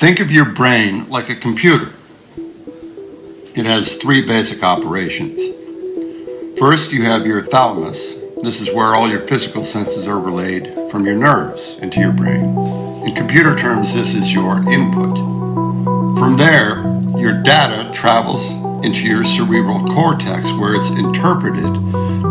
Think of your brain like a computer. It has three basic operations. First, you have your thalamus. This is where all your physical senses are relayed from your nerves into your brain. In computer terms, this is your input. From there, your data travels into your cerebral cortex, where it's interpreted,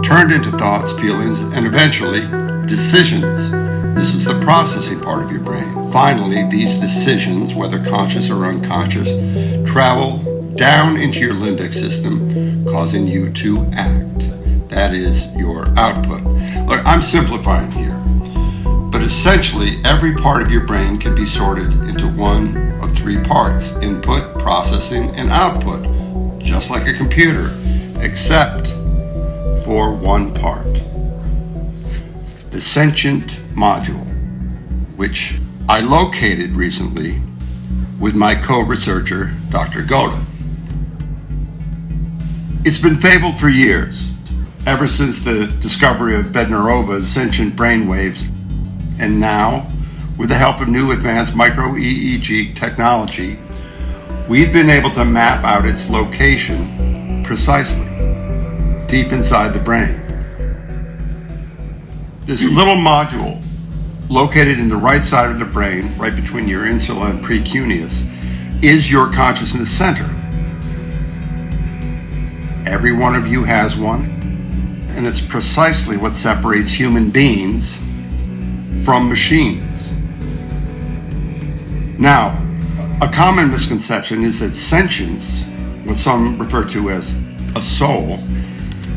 turned into thoughts, feelings, and eventually decisions. This is the processing part of your brain. Finally, these decisions, whether conscious or unconscious, travel down into your limbic system, causing you to act. That is your output. Look, I'm simplifying here, but essentially every part of your brain can be sorted into one of three parts: input, processing, and output, just like a computer, except for one part: the sentient module, which I located recently with my co-researcher, Dr. Goda. It's been fabled for years, ever since the discovery of Bednarova's sentient brainwaves, and now, with the help of new advanced micro-EEG technology, we've been able to map out its location precisely, deep inside the brain. This little module, located in the right side of the brain, right between your insula and precuneus, is your consciousness center. Every one of you has one, and it's precisely what separates human beings from machines. Now, a common misconception is that sentience, what some refer to as a soul,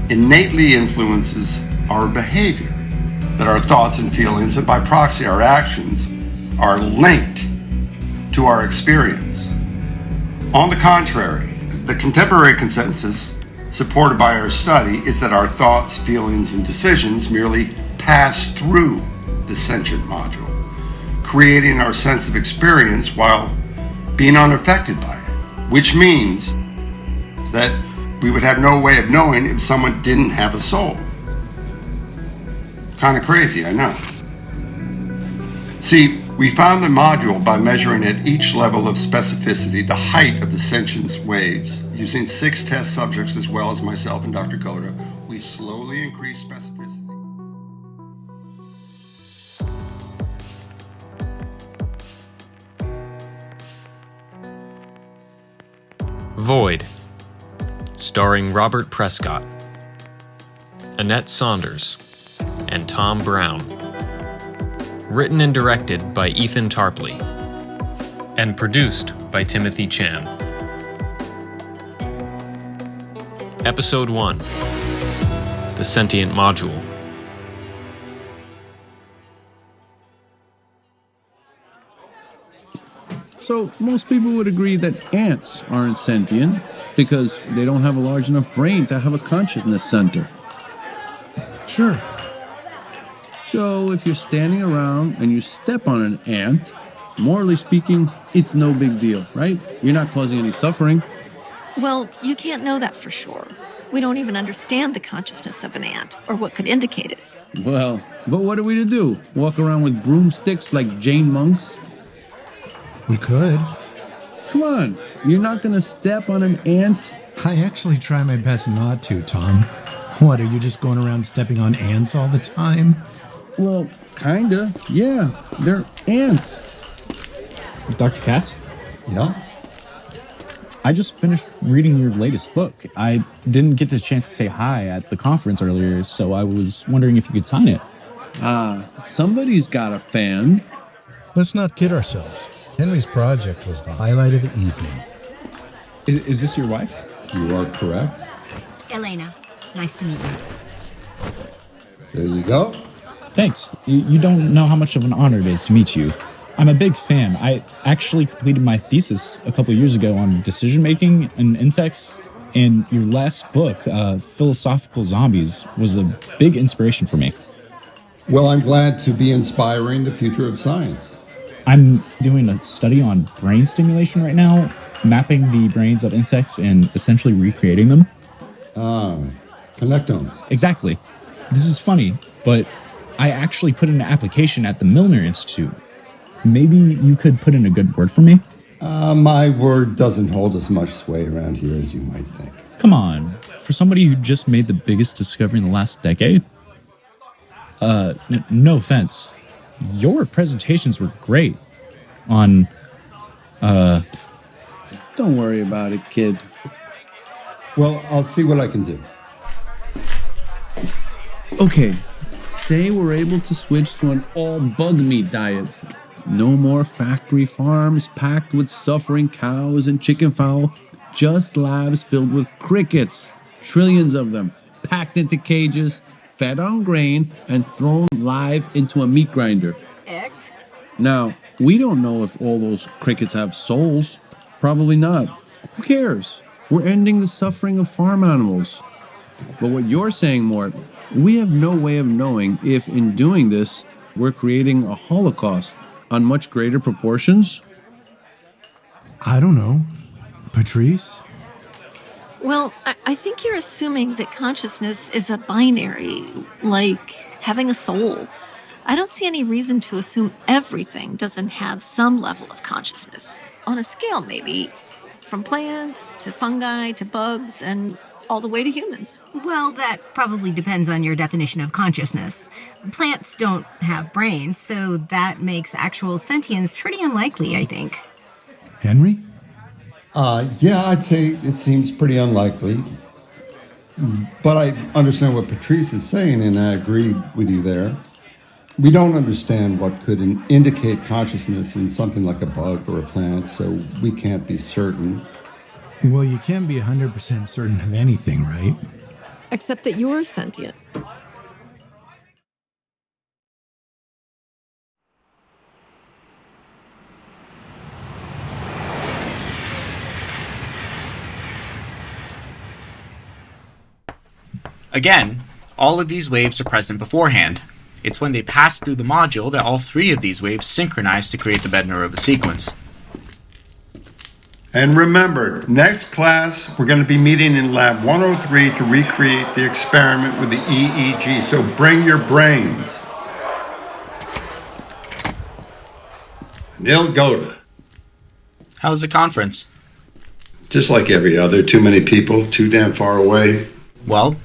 innately influences our behavior, that our thoughts and feelings, and by proxy our actions, are linked to our experience. On the contrary, the contemporary consensus, supported by our study, is that our thoughts, feelings, and decisions merely pass through the sentient module, creating our sense of experience while being unaffected by it, which means that we would have no way of knowing if someone didn't have a soul. Kind of crazy, I know. See, we found the module by measuring at each level of specificity the height of the sentience waves. Using 6 test subjects as well as myself and Dr. Goda, we slowly increased specificity. Void, starring Robert Prescott, Annette Saunders, and Tom Brown. Written and directed by Ethan Tarpley. And produced by Timothy Chan. Episode 1. The Sentient Module. So, most people would agree that ants aren't sentient because they don't have a large enough brain to have a consciousness center. Sure. So, if you're standing around and you step on an ant, morally speaking, it's no big deal, right? You're not causing any suffering. Well, you can't know that for sure. We don't even understand the consciousness of an ant, or what could indicate it. Well, but what are we to do? Walk around with broomsticks like Jain monks? We could. Come on, you're not gonna step on an ant? I actually try my best not to, Tom. What, are you just going around stepping on ants all the time? Well, kinda, yeah. They're ants. Dr. Katz? Yeah? I just finished reading your latest book. I didn't get the chance to say hi at the conference earlier, so I was wondering if you could sign it. Somebody's got a fan. Let's not kid ourselves. Henry's project was the highlight of the evening. Is this your wife? You are correct. Elena, nice to meet you. There you go. Thanks. You don't know how much of an honor it is to meet you. I'm a big fan. I actually completed my thesis a couple years ago on decision-making and insects, and your last book, Philosophical Zombies, was a big inspiration for me. Well, I'm glad to be inspiring the future of science. I'm doing a study on brain stimulation right now, mapping the brains of insects and essentially recreating them. Connectomes. Exactly. This is funny, but I actually put in an application at the Milner Institute. Maybe you could put in a good word for me? My word doesn't hold as much sway around here as you might think. Come on. For somebody who just made the biggest discovery in the last decade? No offense. Your presentations were great on, Don't worry about it, kid. Well, I'll see what I can do. Okay, say we're able to switch to an all bug meat diet. No more factory farms packed with suffering cows and chicken fowl. Just labs filled with crickets. Trillions of them, packed into cages, fed on grain, and thrown live into a meat grinder. Egg? Now, we don't know if all those crickets have souls. Probably not. Who cares? We're ending the suffering of farm animals. But what you're saying, Mort, we have no way of knowing if in doing this, we're creating a holocaust on much greater proportions. I don't know. Patrice? Well, I think you're assuming that consciousness is a binary, like having a soul. I don't see any reason to assume everything doesn't have some level of consciousness. On a scale, maybe. From plants to fungi to bugs and all the way to humans. Well, that probably depends on your definition of consciousness. Plants don't have brains, so that makes actual sentience pretty unlikely, I think. Henry? Yeah, I'd say it seems pretty unlikely. But I understand what Patrice is saying, and I agree with you there. We don't understand what could indicate consciousness in something like a bug or a plant, so we can't be certain. Well, you can't be 100% certain of anything, right? Except that you're sentient. Again, all of these waves are present beforehand. It's when they pass through the module that all three of these waves synchronize to create the Bednarova sequence. And remember, next class, we're going to be meeting in Lab 103 to recreate the experiment with the EEG, so bring your brains. Nil Goda. How was the conference? Just like every other, too many people, too damn far away. Well,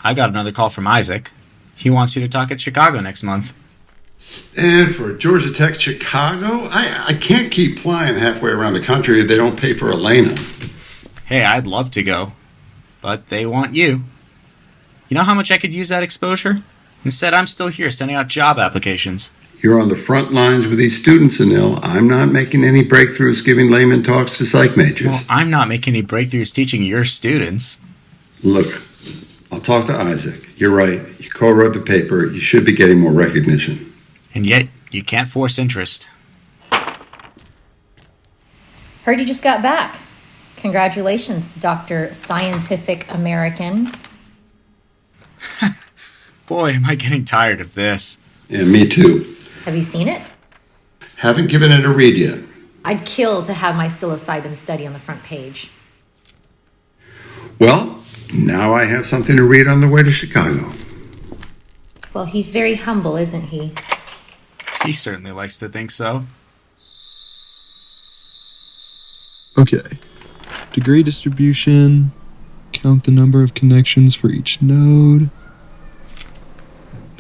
I got another call from Isaac. He wants you to talk at Chicago next month. Stanford, Georgia Tech, Chicago? I can't keep flying halfway around the country if they don't pay for Elena. Hey, I'd love to go, but they want you. You know how much I could use that exposure? Instead, I'm still here sending out job applications. You're on the front lines with these students, Anil. I'm not making any breakthroughs giving layman talks to psych majors. Well, I'm not making any breakthroughs teaching your students. Look, I'll talk to Isaac. You're right. You co-wrote the paper. You should be getting more recognition. And yet, you can't force interest. Heard you just got back. Congratulations, Dr. Scientific American. Boy, am I getting tired of this. Yeah, me too. Have you seen it? Haven't given it a read yet. I'd kill to have my psilocybin study on the front page. Well, now I have something to read on the way to Chicago. Well, he's very humble, isn't he? He certainly likes to think so. Okay. Degree distribution. Count the number of connections for each node.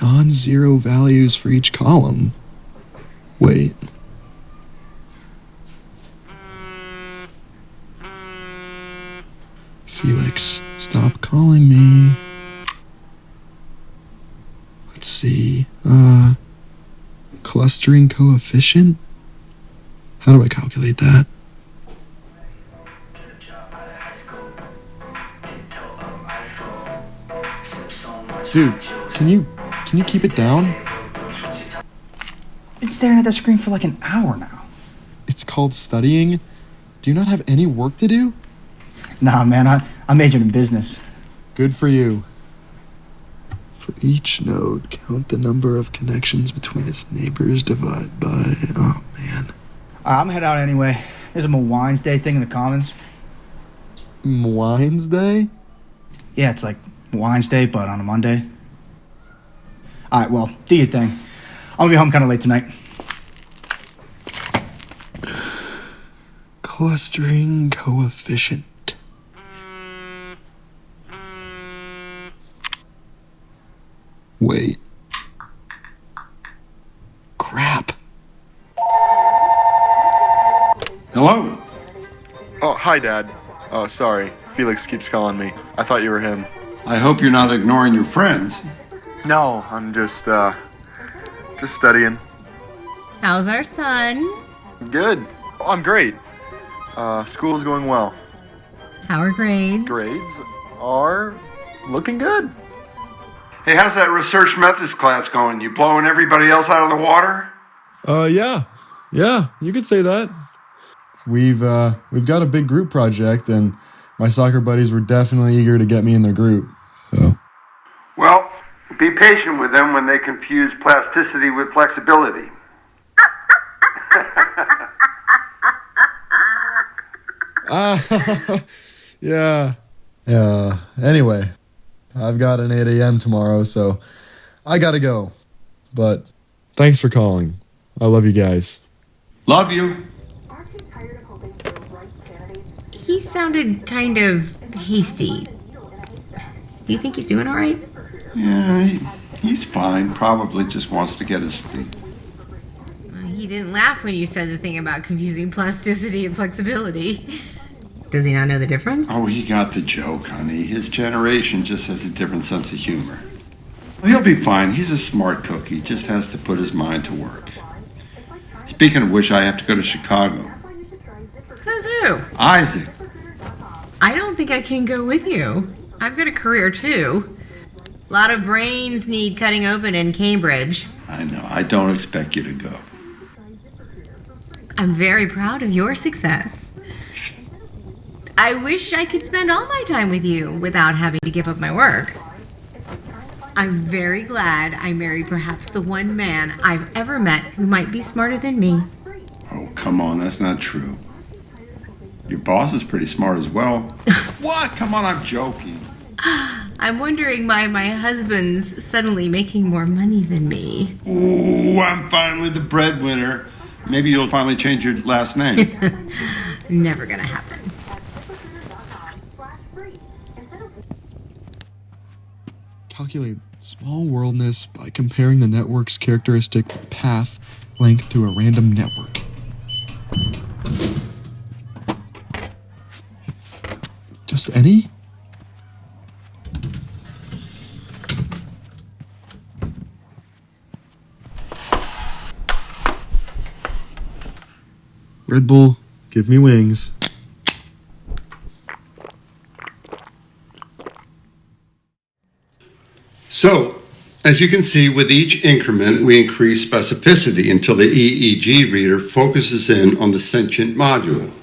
Non-zero values for each column. Wait. Felix, stop calling me. Let's see. Clustering coefficient? How do I calculate that? Dude, can you keep it down? Been staring at that screen for like an hour now. It's called studying. Do you not have any work to do? Nah, man, I majored in business. Good for you. For each node, count the number of connections between its neighbors, divide by... Oh, man. I'm head out anyway. There's a Mawines Day thing in the Commons. Mawines Day? Yeah, it's like Mawines Day, but on a Monday. Alright, well, do your thing. I'm gonna be home kind of late tonight. clustering coefficient. Wait. Crap. Hello? Oh, hi, Dad. Oh, sorry. Felix keeps calling me. I thought you were him. I hope you're not ignoring your friends. No, I'm just studying. How's our son? Good. Oh, I'm great. School's going well. How are grades? Grades are looking good. Hey, how's that research methods class going? You blowing everybody else out of the water? Yeah, you could say that. We've got a big group project, and my soccer buddies were definitely eager to get me in their group. So, Well, be patient with them when they confuse plasticity with flexibility. yeah. Anyway, I've got an 8 a.m. tomorrow, so I gotta go. But thanks for calling. I love you guys. Love you. He sounded kind of hasty. Do you think he's doing all right? Yeah, he's fine. Probably just wants to get his sleep. He didn't laugh when you said the thing about confusing plasticity and flexibility. Does he not know the difference? Oh, he got the joke, honey. His generation just has a different sense of humor. Well, he'll be fine. He's a smart cookie. Just has to put his mind to work. Speaking of which, I have to go to Chicago. Says who? Isaac. I don't think I can go with you. I've got a career too. A lot of brains need cutting open in Cambridge. I know. I don't expect you to go. I'm very proud of your success. I wish I could spend all my time with you without having to give up my work. I'm very glad I married perhaps the one man I've ever met who might be smarter than me. Oh, come on. That's not true. Your boss is pretty smart as well. What? Come on, I'm joking. I'm wondering why my husband's suddenly making more money than me. Ooh, I'm finally the breadwinner. Maybe you'll finally change your last name. Never gonna happen. Calculate small worldness by comparing the network's characteristic path length to a random network. Just any? Red Bull, give me wings. So, as you can see, with each increment, we increase specificity until the EEG reader focuses in on the sentient module.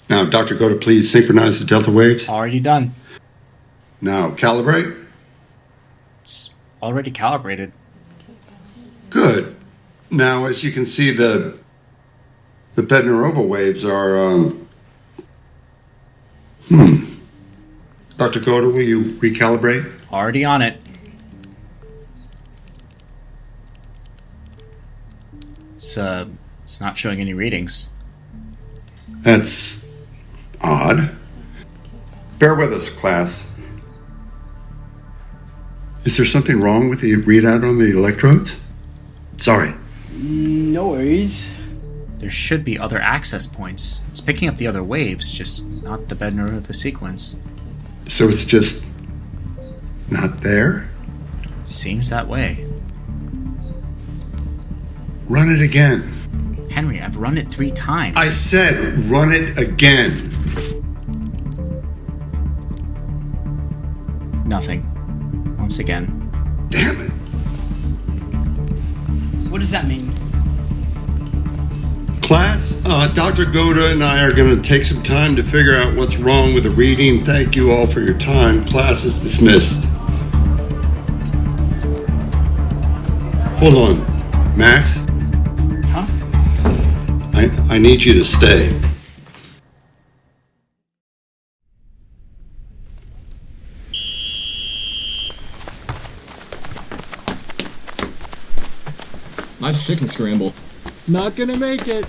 Now, Dr. Goda, please synchronize the delta waves. Already done. Now, calibrate. It's already calibrated. Good. Now, as you can see, the Bednarova waves are, Dr. Goda, will you recalibrate? Already on it. It's not showing any readings. That's odd. Bear with us, class. Is there something wrong with the readout on the electrodes? Sorry. No worries. There should be other access points. It's picking up the other waves, just not the Bednar of the sequence. So it's just not there? Seems that way. Run it again. Henry, I've run it 3 times. I said run it again. Nothing. Once again. Damn it. What does that mean? Class, Dr. Goda and I are going to take some time to figure out what's wrong with the reading. Thank you all for your time. Class is dismissed. Hold on. Max? Huh? I need you to stay. Nice chicken scramble. Not gonna make it.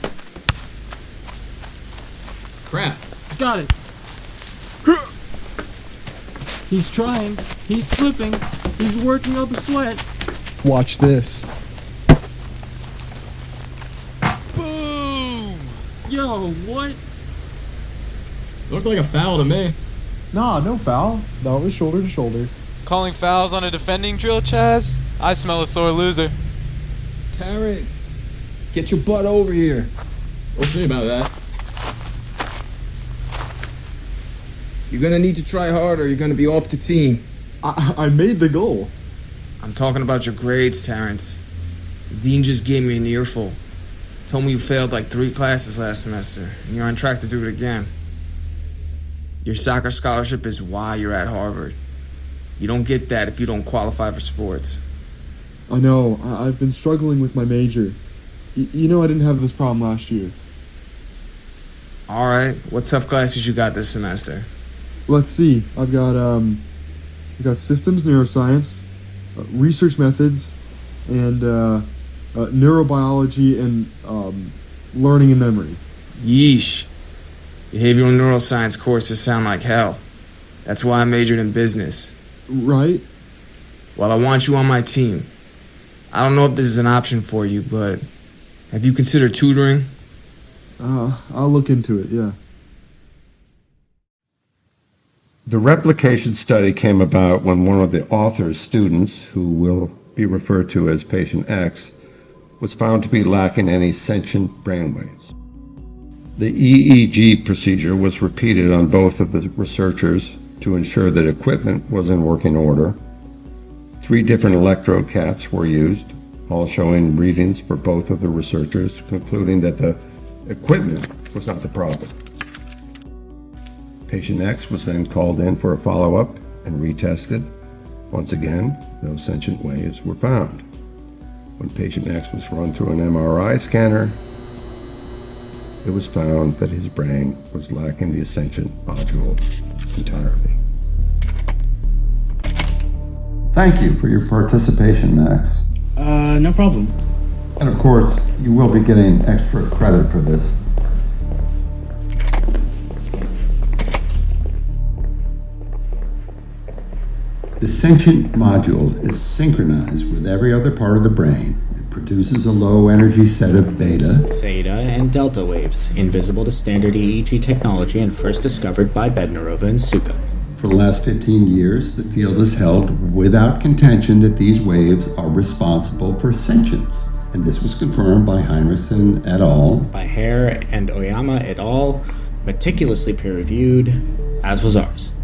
Crap. Got it. He's trying. He's slipping. He's working up a sweat. Watch this. Boom! Yo, what? Looked like a foul to me. Nah, no foul. That was shoulder to shoulder. Calling fouls on a defending drill, Chaz? I smell a sore loser. Terrence, get your butt over here. We'll see about that. You're gonna need to try harder, you're gonna be off the team. I made the goal. I'm talking about your grades, Terrence. The dean just gave me an earful. Told me you failed like 3 classes last semester, and you're on track to do it again. Your soccer scholarship is why you're at Harvard. You don't get that if you don't qualify for sports. I know. I've been struggling with my major. You know I didn't have this problem last year. Alright, what tough classes you got this semester? Let's see. I've got systems neuroscience, research methods, and neurobiology and learning and memory. Yeesh. Behavioral neuroscience courses sound like hell. That's why I majored in business. Right? Well, I want you on my team. I don't know if this is an option for you, but have you considered tutoring? I'll look into it, yeah. The replication study came about when one of the author's students, who will be referred to as patient X, was found to be lacking any sentient brainwaves. The EEG procedure was repeated on both of the researchers to ensure that equipment was in working order. 3 different electrode caps were used, all showing readings for both of the researchers, concluding that the equipment was not the problem. Patient X was then called in for a follow-up and retested. Once again, no sentient waves were found. When patient X was run through an MRI scanner, it was found that his brain was lacking the sentient module entirely. Thank you for your participation, Max. No problem. And of course, you will be getting extra credit for this. The sentient module is synchronized with every other part of the brain. It produces a low energy set of beta, theta, and delta waves, invisible to standard EEG technology and first discovered by Bednarova and Suka. For the last 15 years, the field has held without contention that these waves are responsible for sentience. And this was confirmed by Heinrichsen et al. By Hare and Oyama et al., meticulously peer-reviewed, as was ours.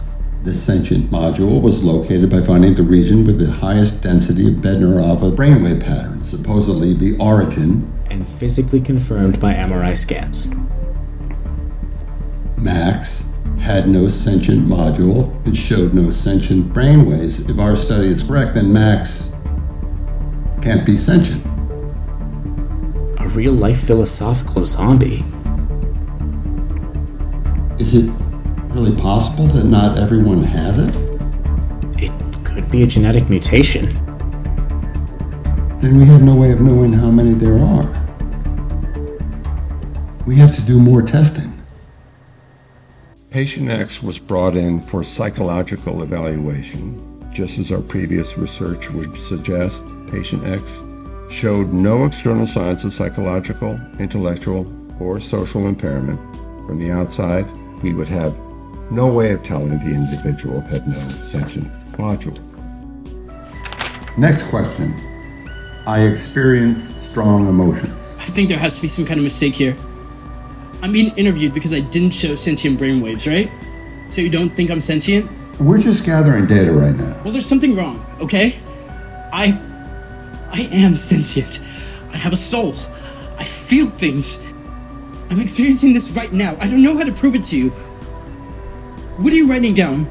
The sentient module was located by finding the region with the highest density of Bednarova brainwave patterns, supposedly the origin, and physically confirmed by MRI scans. Max had no sentient module and showed no sentient brainwaves. If our study is correct, then Max can't be sentient. A real-life philosophical zombie. Is it really possible that not everyone has it? It could be a genetic mutation. Then we have no way of knowing how many there are. We have to do more testing. Patient X was brought in for psychological evaluation. Just as our previous research would suggest, patient X showed no external signs of psychological, intellectual, or social impairment. From the outside, we would have no way of telling the individual had no sentient module. Next question. I experienced strong emotions. I think there has to be some kind of mistake here. I'm being interviewed because I didn't show sentient brainwaves, right? So you don't think I'm sentient? We're just gathering data right now. Well, there's something wrong, okay? I am sentient. I have a soul. I feel things. I'm experiencing this right now. I don't know how to prove it to you. What are you writing down?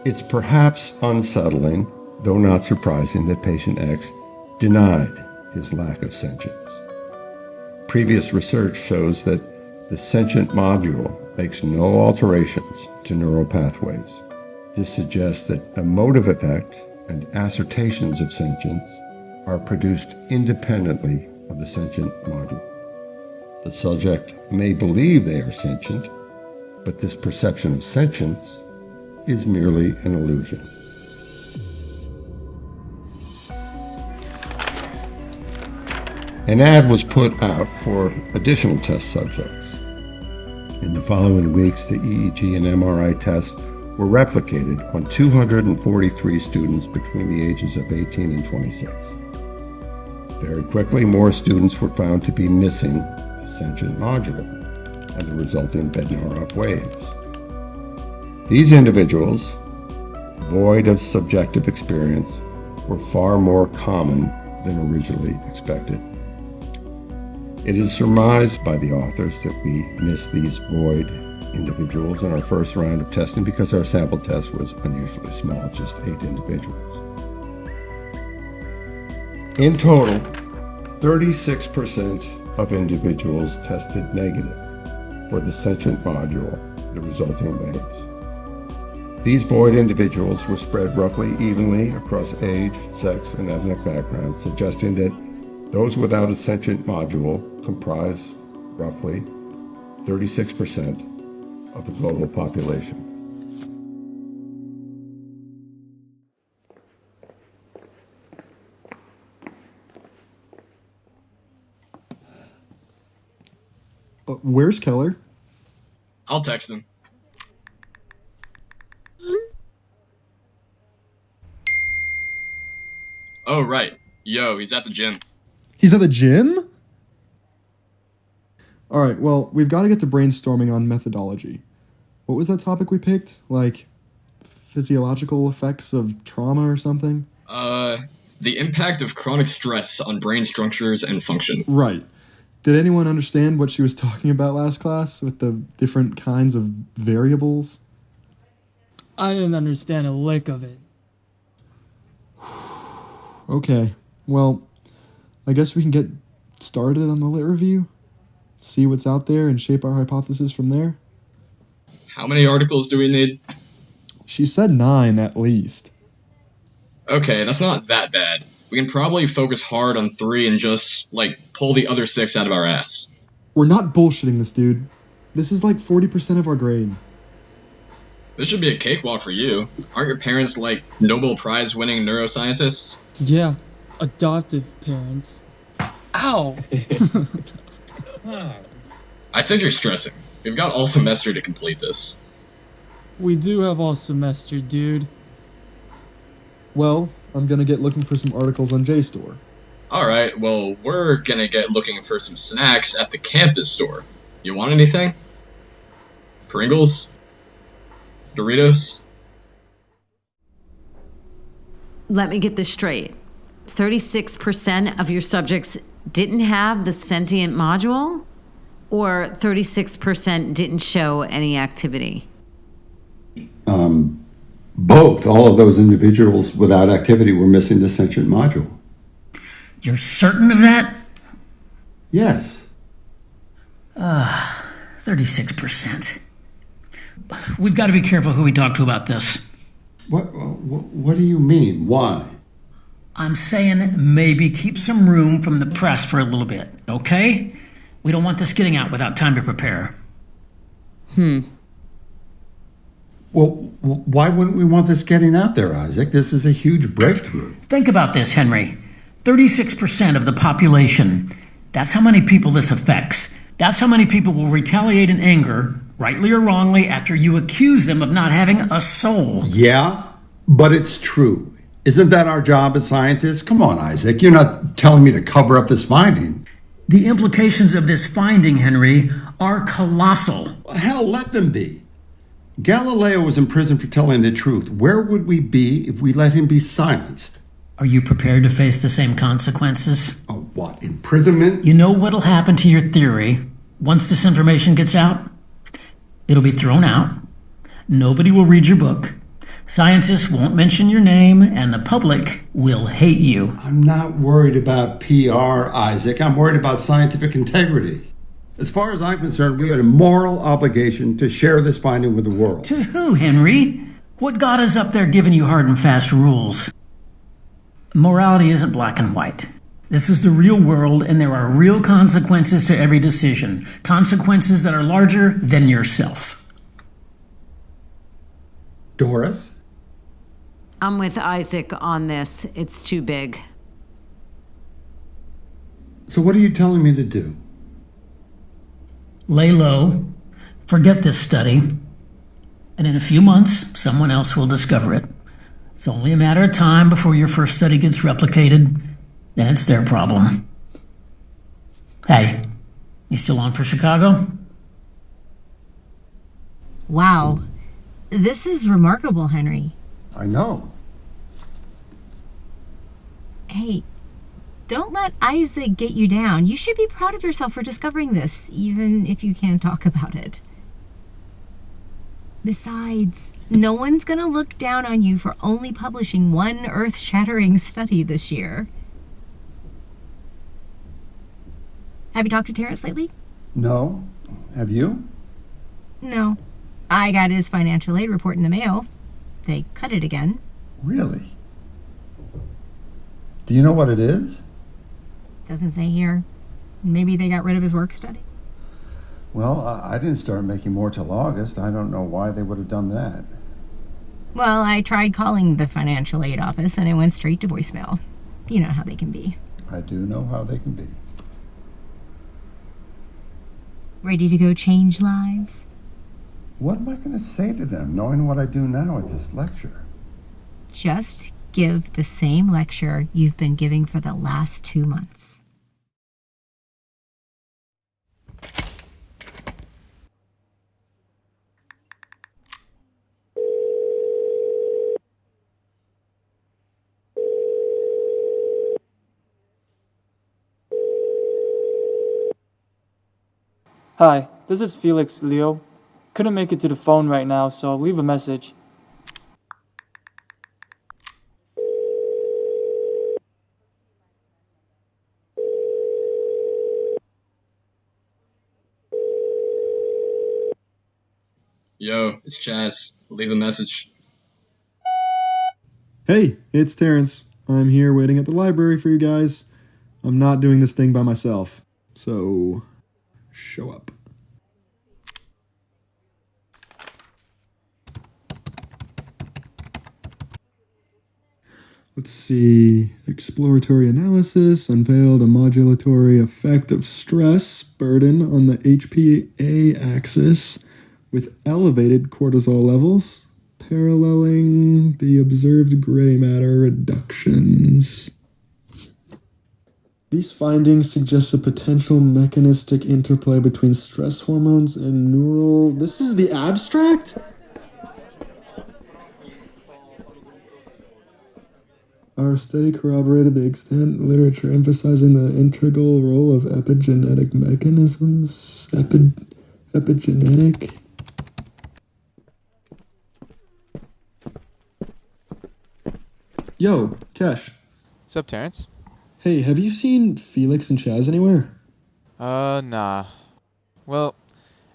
It's perhaps unsettling, though not surprising, that patient X denied his lack of sentience. Previous research shows that the sentient module makes no alterations to neural pathways. This suggests that a motive effect and assertions of sentience are produced independently of the sentient module. The subject may believe they are sentient, but this perception of sentience is merely an illusion. An ad was put out for additional test subjects. In the following weeks, the EEG and MRI tests were replicated on 243 students between the ages of 18 and 26. Very quickly, more students were found to be missing the sentient module and the resulting Bednaroff waves. These individuals, void of subjective experience, were far more common than originally expected. It is surmised by the authors that we missed these void individuals in our first round of testing because our sample test was unusually small, just 8 individuals. In total, 36% of individuals tested negative for the sentient module, the resulting waves. These void individuals were spread roughly evenly across age, sex, and ethnic backgrounds, suggesting that those without a sentient module comprise roughly 36% of the global population. Where's Keller? I'll text him. Oh, right. Yo, he's at the gym. He's at the gym? Alright, well, we've got to get to brainstorming on methodology. What was that topic we picked? Like, physiological effects of trauma or something? The impact of chronic stress on brain structures and function. Right. Did anyone understand what she was talking about last class with the different kinds of variables? I didn't understand a lick of it. Okay, well, I guess we can get started on the lit review, see what's out there, and shape our hypothesis from there. How many articles do we need? She said 9 at least. Okay, that's not that bad. We can probably focus hard on 3 and just, pull the other 6 out of our ass. We're not bullshitting this, dude. This is like 40% of our grade. This should be a cakewalk for you. Aren't your parents, Nobel Prize-winning neuroscientists? Yeah, adoptive parents. Ow! I think you're stressing. We've got all semester to complete this. We do have all semester, dude. Well, I'm gonna get looking for some articles on JSTOR. Alright, well, we're gonna get looking for some snacks at the campus store. You want anything? Pringles? Doritos? Let me get this straight. 36% of your subjects didn't have the sentient module? Or 36% didn't show any activity? Both. All of those individuals without activity were missing the sentient module. You're certain of that? Yes. 36%. We've got to be careful who we talk to about this. What do you mean? Why? I'm saying maybe keep some room from the press for a little bit, okay? We don't want this getting out without time to prepare. Well, why wouldn't we want this getting out there, Isaac? This is a huge breakthrough. Think about this, Henry. 36% of the population. That's how many people this affects. That's how many people will retaliate in anger, rightly or wrongly, after you accuse them of not having a soul. Yeah, but it's true. Isn't that our job as scientists? Come on, Isaac. You're not telling me to cover up this finding. The implications of this finding, Henry, are colossal. Hell, let them be. Galileo was in prison for telling the truth. Where would we be if we let him be silenced? Are you prepared to face the same consequences? Oh, what, imprisonment? You know what'll happen to your theory once this information gets out? It'll be thrown out. Nobody will read your book. Scientists won't mention your name, and the public will hate you. I'm not worried about PR, Isaac. I'm worried about scientific integrity. As far as I'm concerned, we have a moral obligation to share this finding with the world. To who, Henry? What God is up there giving you hard and fast rules? Morality isn't black and white. This is the real world, and there are real consequences to every decision. Consequences that are larger than yourself. Doris? I'm with Isaac on this. It's too big. So what are you telling me to do? Lay low, forget this study, and in a few months, someone else will discover it. It's only a matter of time before your first study gets replicated, then it's their problem. Hey, you still on for Chicago? Wow. This is remarkable, Henry. I know. Hey, don't let Isaac get you down. You should be proud of yourself for discovering this, even if you can't talk about it. Besides, no one's gonna look down on you for only publishing one earth-shattering study this year. Have you talked to Terrence lately? No. Have you? No. I got his financial aid report in the mail. They cut it again. Really? Do you know what it is? Doesn't say here. Maybe they got rid of his work study? Well, I didn't start making more till August. I don't know why they would have done that. Well, I tried calling the financial aid office and it went straight to voicemail. You know how they can be. I do know how they can be. Ready to go change lives? What am I going to say to them, knowing what I do now at this lecture? Just give the same lecture you've been giving for the last 2 months. Hi, this is Felix Leo. Couldn't make it to the phone right now, so I'll leave a message. Yo, it's Chaz. Leave a message. Hey, it's Terrence. I'm here waiting at the library for you guys. I'm not doing this thing by myself, so show up. Let's see. Exploratory analysis unveiled a modulatory effect of stress burden on the HPA axis with elevated cortisol levels, paralleling the observed gray matter reductions. These findings suggest a potential mechanistic interplay between stress hormones and neural... This is the abstract? Our study corroborated the extant literature emphasizing the integral role of epigenetic mechanisms. Epigenetic? Yo, Kesh. What's up, Terrence? Hey, have you seen Felix and Chaz anywhere? Nah. Well,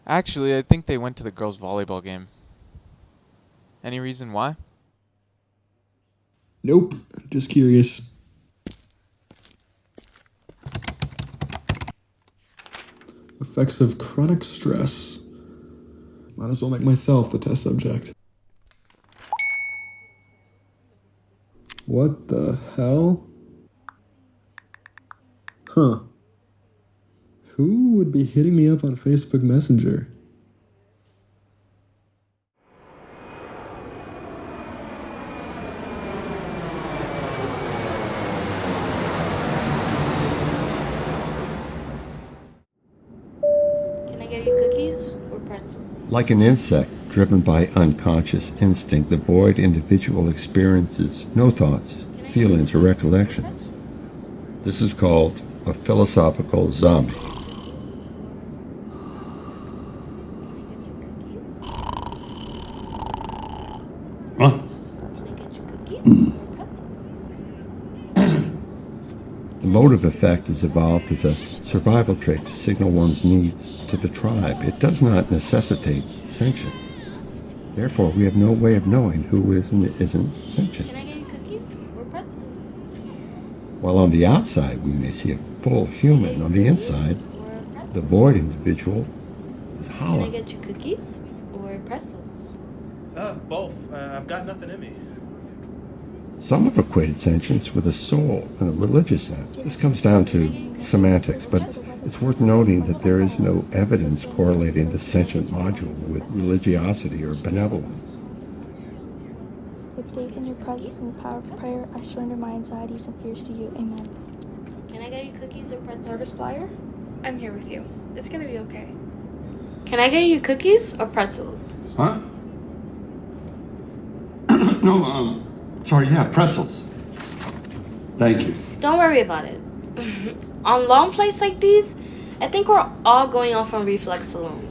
actually, I think they went to the girls' volleyball game. Any reason why? Nope, just curious. Effects of chronic stress. Might as well make myself the test subject. What the hell? Huh. Who would be hitting me up on Facebook Messenger? Can I get you cookies or pretzels? Like an insect driven by unconscious instinct, the void individual experiences no thoughts, feelings, or recollections. This is called a philosophical zombie. Huh? The motive effect is evolved as a survival trait to signal one's needs to the tribe. It does not necessitate sentience. Therefore, we have no way of knowing who is and isn't sentient. Can I get you cookies or pretzels? While on the outside we may see a full human, on the inside, the void individual is hollow. Can I get you cookies or pretzels? Both. I've got nothing in me. Some have equated sentience with a soul in a religious sense. This comes down to semantics, but it's worth noting that there is no evidence correlating the sentient module with religiosity or benevolence. With faith in your presence and the power of prayer, I surrender my anxieties and fears to you. Amen. Can I get you cookies or pretzels? Service flyer? I'm here with you. It's gonna be okay. Can I get you cookies or pretzels? Huh? No, sorry, yeah, pretzels. Thank you. Don't worry about it. On long flights like these, I think we're all going off on reflex alone.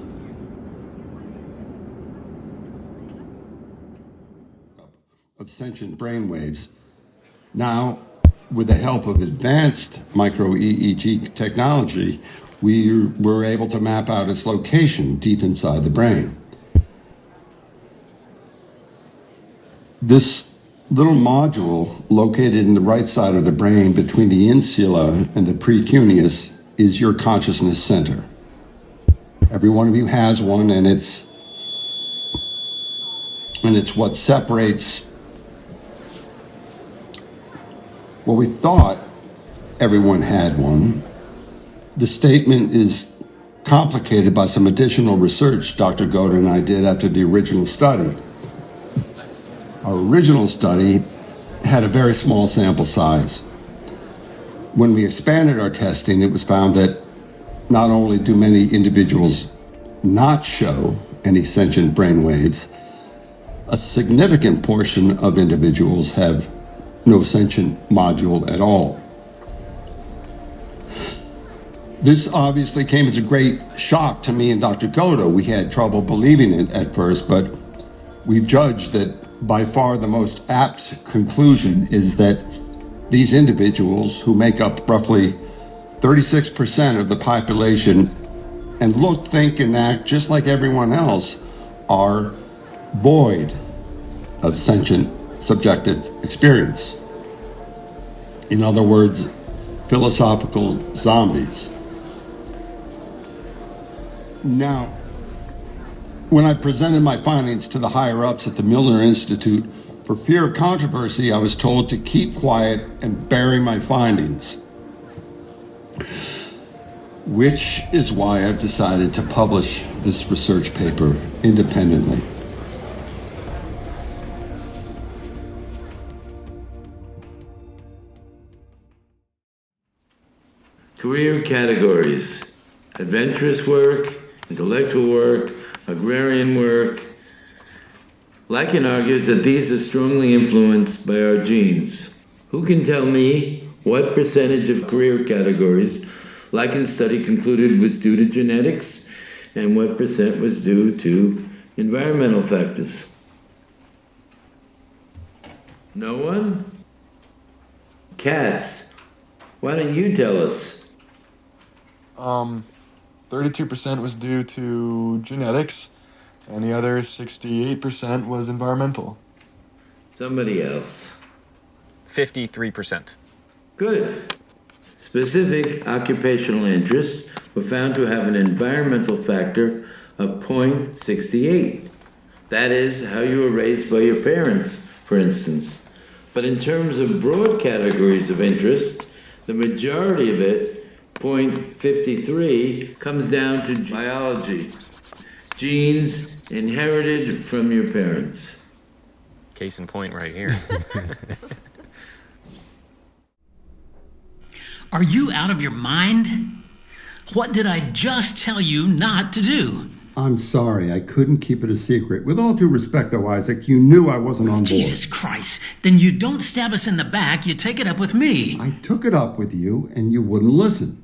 Of sentient brainwaves. Now, with the help of advanced micro-EEG technology, we were able to map out its location deep inside the brain. This little module located in the right side of the brain between the insula and the precuneus is your consciousness center. Every one of you has one, and it's what separates. Well, we thought everyone had one. The statement is complicated by some additional research Dr. Goda and I did after the original study. Our original study had a very small sample size. When we expanded our testing, it was found that not only do many individuals not show any sentient brainwaves, a significant portion of individuals have no sentient module at all. This obviously came as a great shock to me and Dr. Goda. We had trouble believing it at first, but we've judged that by far the most apt conclusion is that these individuals, who make up roughly 36% of the population and look, think, and act just like everyone else, are void of sentient subjective experience. In other words, philosophical zombies. Now, when I presented my findings to the higher-ups at the Milner Institute, for fear of controversy, I was told to keep quiet and bury my findings. Which is why I've decided to publish this research paper independently. Career categories: adventurous work, intellectual work, agrarian work. Lycan argues that these are strongly influenced by our genes. Who can tell me what percentage of career categories Lycan's study concluded was due to genetics and what percent was due to environmental factors? No one? Katz, why don't you tell us? 32% was due to genetics, and the other 68% was environmental. Somebody else. 53%. Good. Specific occupational interests were found to have an environmental factor of 0.68. That is how you were raised by your parents, for instance. But in terms of broad categories of interest, the majority of it, 0.53, comes down to biology. Genes inherited from your parents. Case in point right here. Are you out of your mind? What did I just tell you not to do? I'm sorry, I couldn't keep it a secret. With all due respect, though, Isaac, you knew I wasn't on board. Jesus Christ. Then you don't stab us in the back, you take it up with me. I took it up with you, and you wouldn't listen.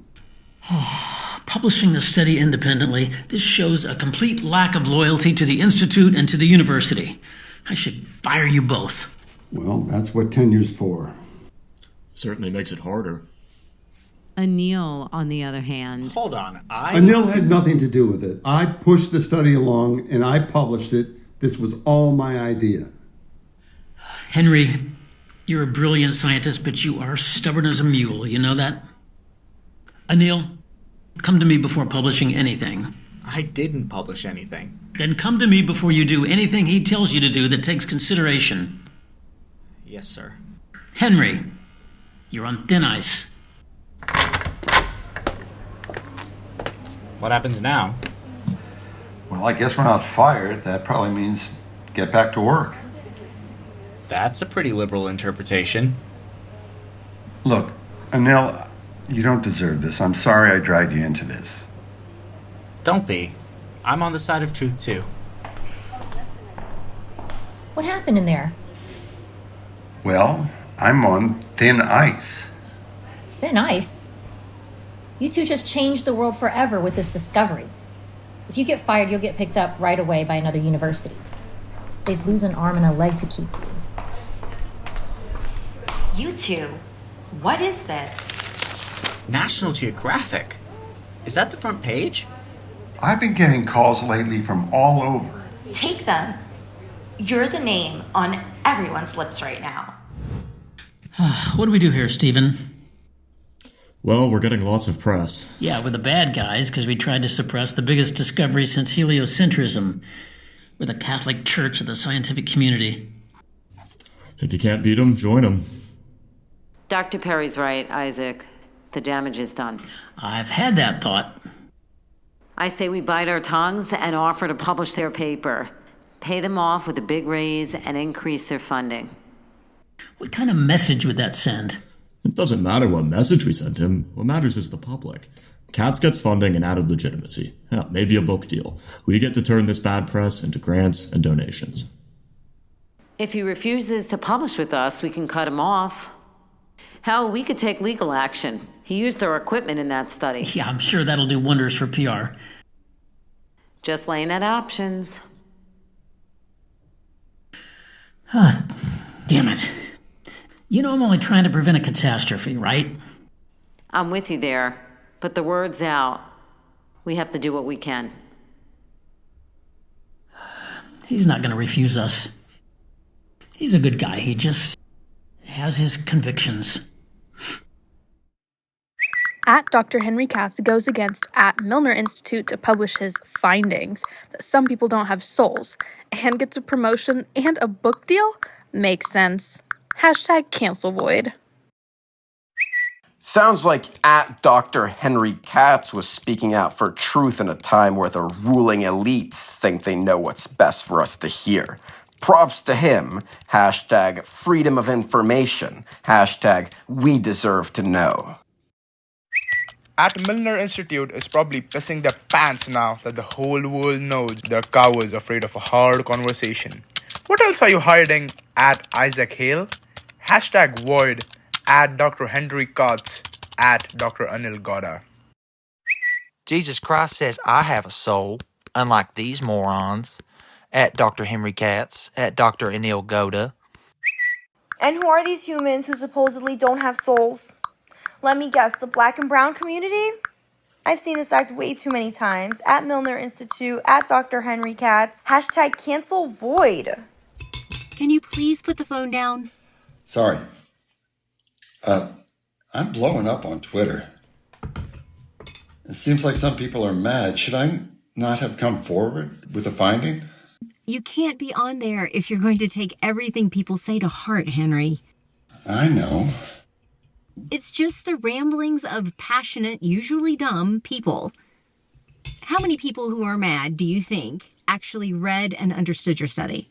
Publishing the study independently, this shows a complete lack of loyalty to the Institute and to the university. I should fire you both. Well, that's what tenure's for. Certainly makes it harder. Anil, on the other hand. Hold on. Anil had nothing to do with it. I pushed the study along, and I published it. This was all my idea. Henry, You're a brilliant scientist, but you are stubborn as a mule. You know that? Anil, come to me before publishing anything. I didn't publish anything. Then come to me before you do anything he tells you to do that takes consideration. Yes, sir. Henry, you're on thin ice. What happens now? Well, I guess we're not fired. That probably means get back to work. That's a pretty liberal interpretation. Look, Anil, you don't deserve this. I'm sorry I dragged you into this. Don't be. I'm on the side of truth, too. What happened in there? Well, I'm on thin ice. Thin ice? You two just changed the world forever with this discovery. If you get fired, you'll get picked up right away by another university. They'd lose an arm and a leg to keep you. You two, what is this? National Geographic. Is that the front page? I've been getting calls lately from all over. Take them. You're the name on everyone's lips right now. What do we do here, Stephen? Well, we're getting lots of press. Yeah, we're the bad guys because we tried to suppress the biggest discovery since heliocentrism. We're the Catholic Church of the scientific community. If you can't beat them, join them. Dr. Perry's right, Isaac. The damage is done. I've had that thought. I say we bite our tongues and offer to publish their paper. Pay them off with a big raise and increase their funding. What kind of message would that send? It doesn't matter what message we send him. What matters is the public. Katz gets funding and added legitimacy. Yeah, maybe a book deal. We get to turn this bad press into grants and donations. If he refuses to publish with us, we can cut him off. Hell, we could take legal action. He used our equipment in that study. Yeah, I'm sure that'll do wonders for PR. Just laying out options. Damn it. You know I'm only trying to prevent a catastrophe, right? I'm with you there, but the word's out. We have to do what we can. He's not going to refuse us. He's a good guy. He just has his convictions. At Dr. Henry Katz goes against at Milner Institute to publish his findings that some people don't have souls and gets a promotion and a book deal? Makes sense. Hashtag cancel void. Sounds like at Dr. Henry Katz was speaking out for truth in a time where the ruling elites think they know what's best for us to hear. Props to him. Hashtag freedom of information. Hashtag we deserve to know. At Milner Institute is probably pissing their pants now that the whole world knows they're cowards afraid of a hard conversation. What else are you hiding? At Isaac Hale? Hashtag void. At Dr. Henry Katz. At Dr. Anil Gowda. Jesus Christ says I have a soul, unlike these morons. At Dr. Henry Katz. At Dr. Anil Gowda. And who are these humans who supposedly don't have souls? Let me guess, the black and brown community? I've seen this act way too many times. At Milner Institute, at Dr. Henry Katz, hashtag cancel void. Can you please put the phone down? Sorry. I'm blowing up on Twitter. It seems like some people are mad. Should I not have come forward with a finding? You can't be on there if you're going to take everything people say to heart, Henry. I know. It's just the ramblings of passionate, usually dumb people. How many people who are mad do you think actually read and understood your study?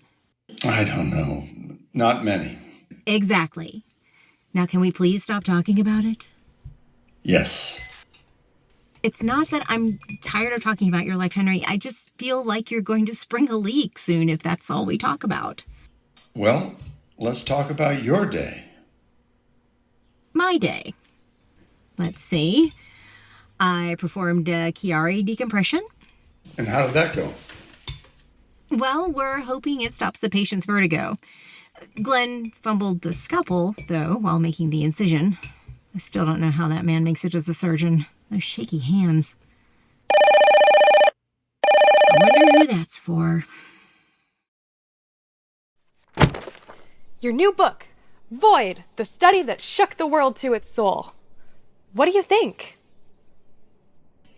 I don't know. Not many. Exactly. Now, can we please stop talking about it? Yes. It's not that I'm tired of talking about your life, Henry. I just feel like you're going to spring a leak soon if that's all we talk about. Well, let's talk about your day. My day. Let's see. I performed Chiari decompression. And how did that go? Well, we're hoping it stops the patient's vertigo. Glenn fumbled the scalpel, though, while making the incision. I still don't know how that man makes it as a surgeon. Those shaky hands. I wonder who that's for. Your new book, Void, the study that shook the world to its soul. What do you think?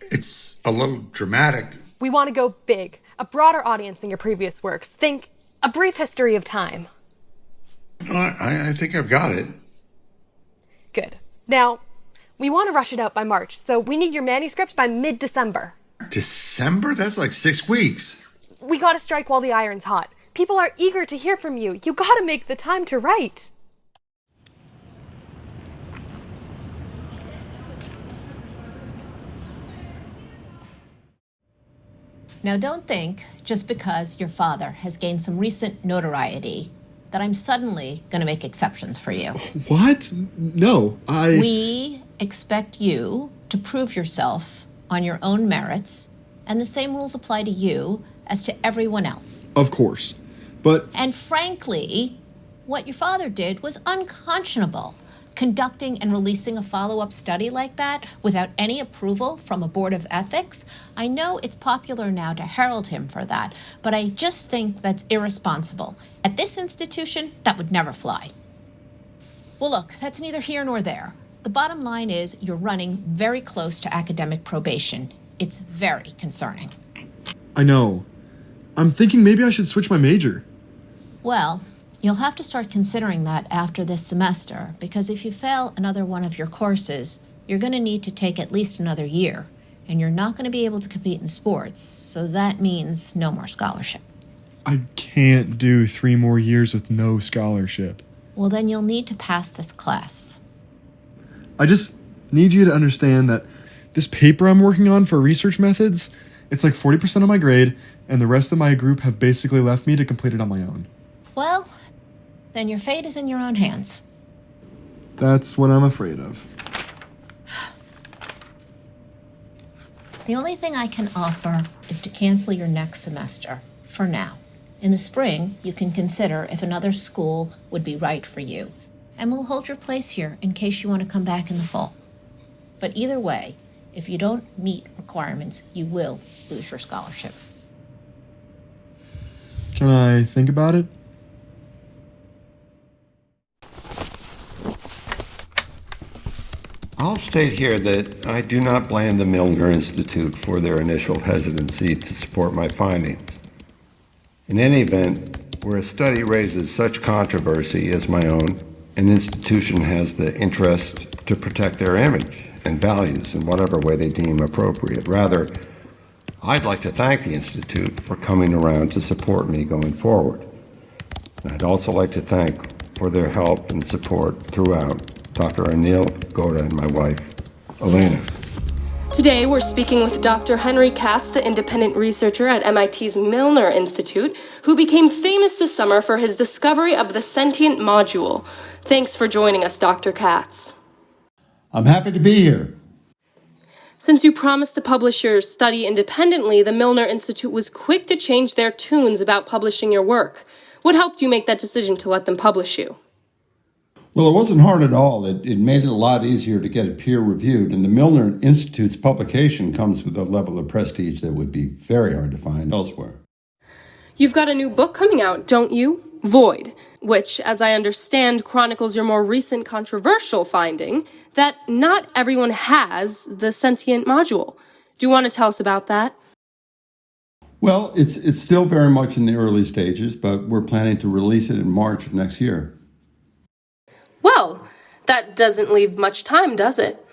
It's a little dramatic. We want to go big, a broader audience than your previous works. Think A Brief History of Time. I think I've got it. Good. Now, we want to rush it out by March, so we need your manuscript by mid-December. December? That's like 6 weeks. We gotta strike while the iron's hot. People are eager to hear from you. You gotta make the time to write. Now, don't think, just because your father has gained some recent notoriety, that I'm suddenly going to make exceptions for you. What? No, We expect you to prove yourself on your own merits, and the same rules apply to you as to everyone else. Of course. But... And frankly, what your father did was unconscionable. Conducting and releasing a follow-up study like that without any approval from a board of ethics. I know it's popular now to herald him for that, but I just think that's irresponsible. At this institution, that would never fly. Well, look, that's neither here nor there. The bottom line is you're running very close to academic probation. It's very concerning. I know. I'm thinking maybe I should switch my major. Well, you'll have to start considering that after this semester, because if you fail another one of your courses, you're going to need to take at least another year, and you're not going to be able to compete in sports, so that means no more scholarship. I can't do 3 more years with no scholarship. Well, then you'll need to pass this class. I just need you to understand that this paper I'm working on for research methods, it's like 40% of my grade, and the rest of my group have basically left me to complete it on my own. Well, then your fate is in your own hands. That's what I'm afraid of. The only thing I can offer is to cancel your next semester, for now. In the spring, you can consider if another school would be right for you, and we'll hold your place here in case you want to come back in the fall. But either way, if you don't meet requirements, you will lose your scholarship. Can I think about it? I'll state here that I do not blame the Milner Institute for their initial hesitancy to support my findings. In any event, where a study raises such controversy as my own, an institution has the interest to protect their image and values in whatever way they deem appropriate. Rather, I'd like to thank the Institute for coming around to support me going forward. And I'd also like to thank for their help and support throughout Dr. Anil, Goda, and my wife, Elena. Today, we're speaking with Dr. Henry Katz, the independent researcher at MIT's Milner Institute, who became famous this summer for his discovery of the sentient module. Thanks for joining us, Dr. Katz. I'm happy to be here. Since you promised to publish your study independently, the Milner Institute was quick to change their tunes about publishing your work. What helped you make that decision to let them publish you? Well, it wasn't hard at all. It made it a lot easier to get it peer-reviewed, and the Milner Institute's publication comes with a level of prestige that would be very hard to find elsewhere. You've got a new book coming out, don't you? Void, which, as I understand, chronicles your more recent controversial finding that not everyone has the sentient module. Do you want to tell us about that? Well, it's still very much in the early stages, but we're planning to release it in March of next year. Well, that doesn't leave much time, does it?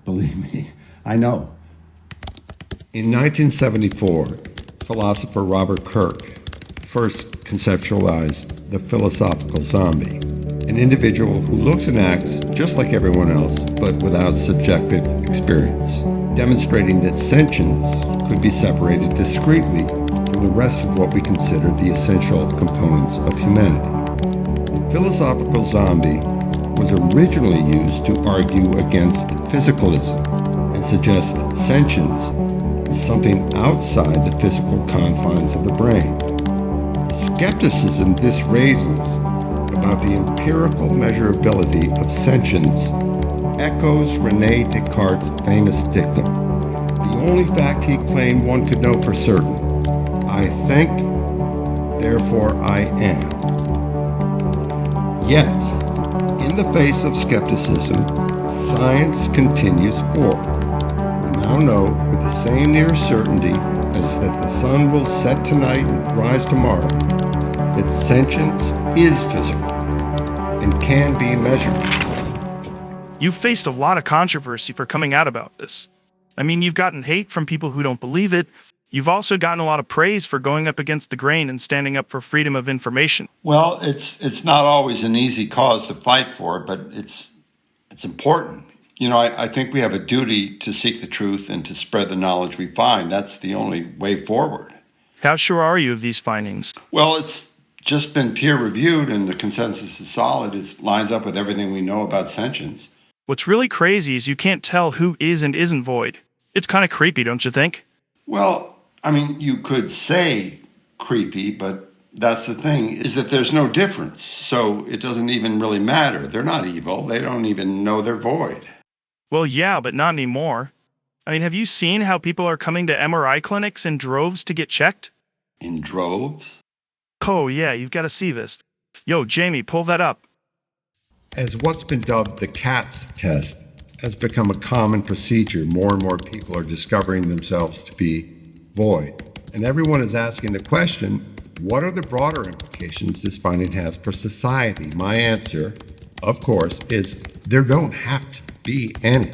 Believe me, I know. In 1974, philosopher Robert Kirk first conceptualized the philosophical zombie, an individual who looks and acts just like everyone else, but without subjective experience, demonstrating that sentience could be separated discretely from the rest of what we consider the essential components of humanity. Philosophical zombie was originally used to argue against physicalism and suggest sentience is something outside the physical confines of the brain. The skepticism this raises about the empirical measurability of sentience echoes René Descartes' famous dictum. The only fact he claimed one could know for certain: I think, therefore I am. Yet, the face of skepticism, science continues forward. We now know with the same near certainty as that the sun will set tonight and rise tomorrow, that sentience is physical and can be measured. You've faced a lot of controversy for coming out about this. I mean, you've gotten hate from people who don't believe it. You've also gotten a lot of praise for going up against the grain and standing up for freedom of information. Well, it's not always an easy cause to fight for, but it's important. You know, I think we have a duty to seek the truth and to spread the knowledge we find. That's the only way forward. How sure are you of these findings? Well, it's just been peer-reviewed, and the consensus is solid. It lines up with everything we know about sentience. What's really crazy is you can't tell who is and isn't void. It's kind of creepy, don't you think? Well, I mean, you could say creepy, but that's the thing, is that there's no difference. So it doesn't even really matter. They're not evil. They don't even know they're void. Well, yeah, but not anymore. I mean, have you seen how people are coming to MRI clinics in droves to get checked? In droves? Oh, yeah, you've got to see this. Yo, Jamie, pull that up. As what's been dubbed the Katz test has become a common procedure, more and more people are discovering themselves to be void. And everyone is asking the question, what are the broader implications this finding has for society? My answer, of course, is there don't have to be any.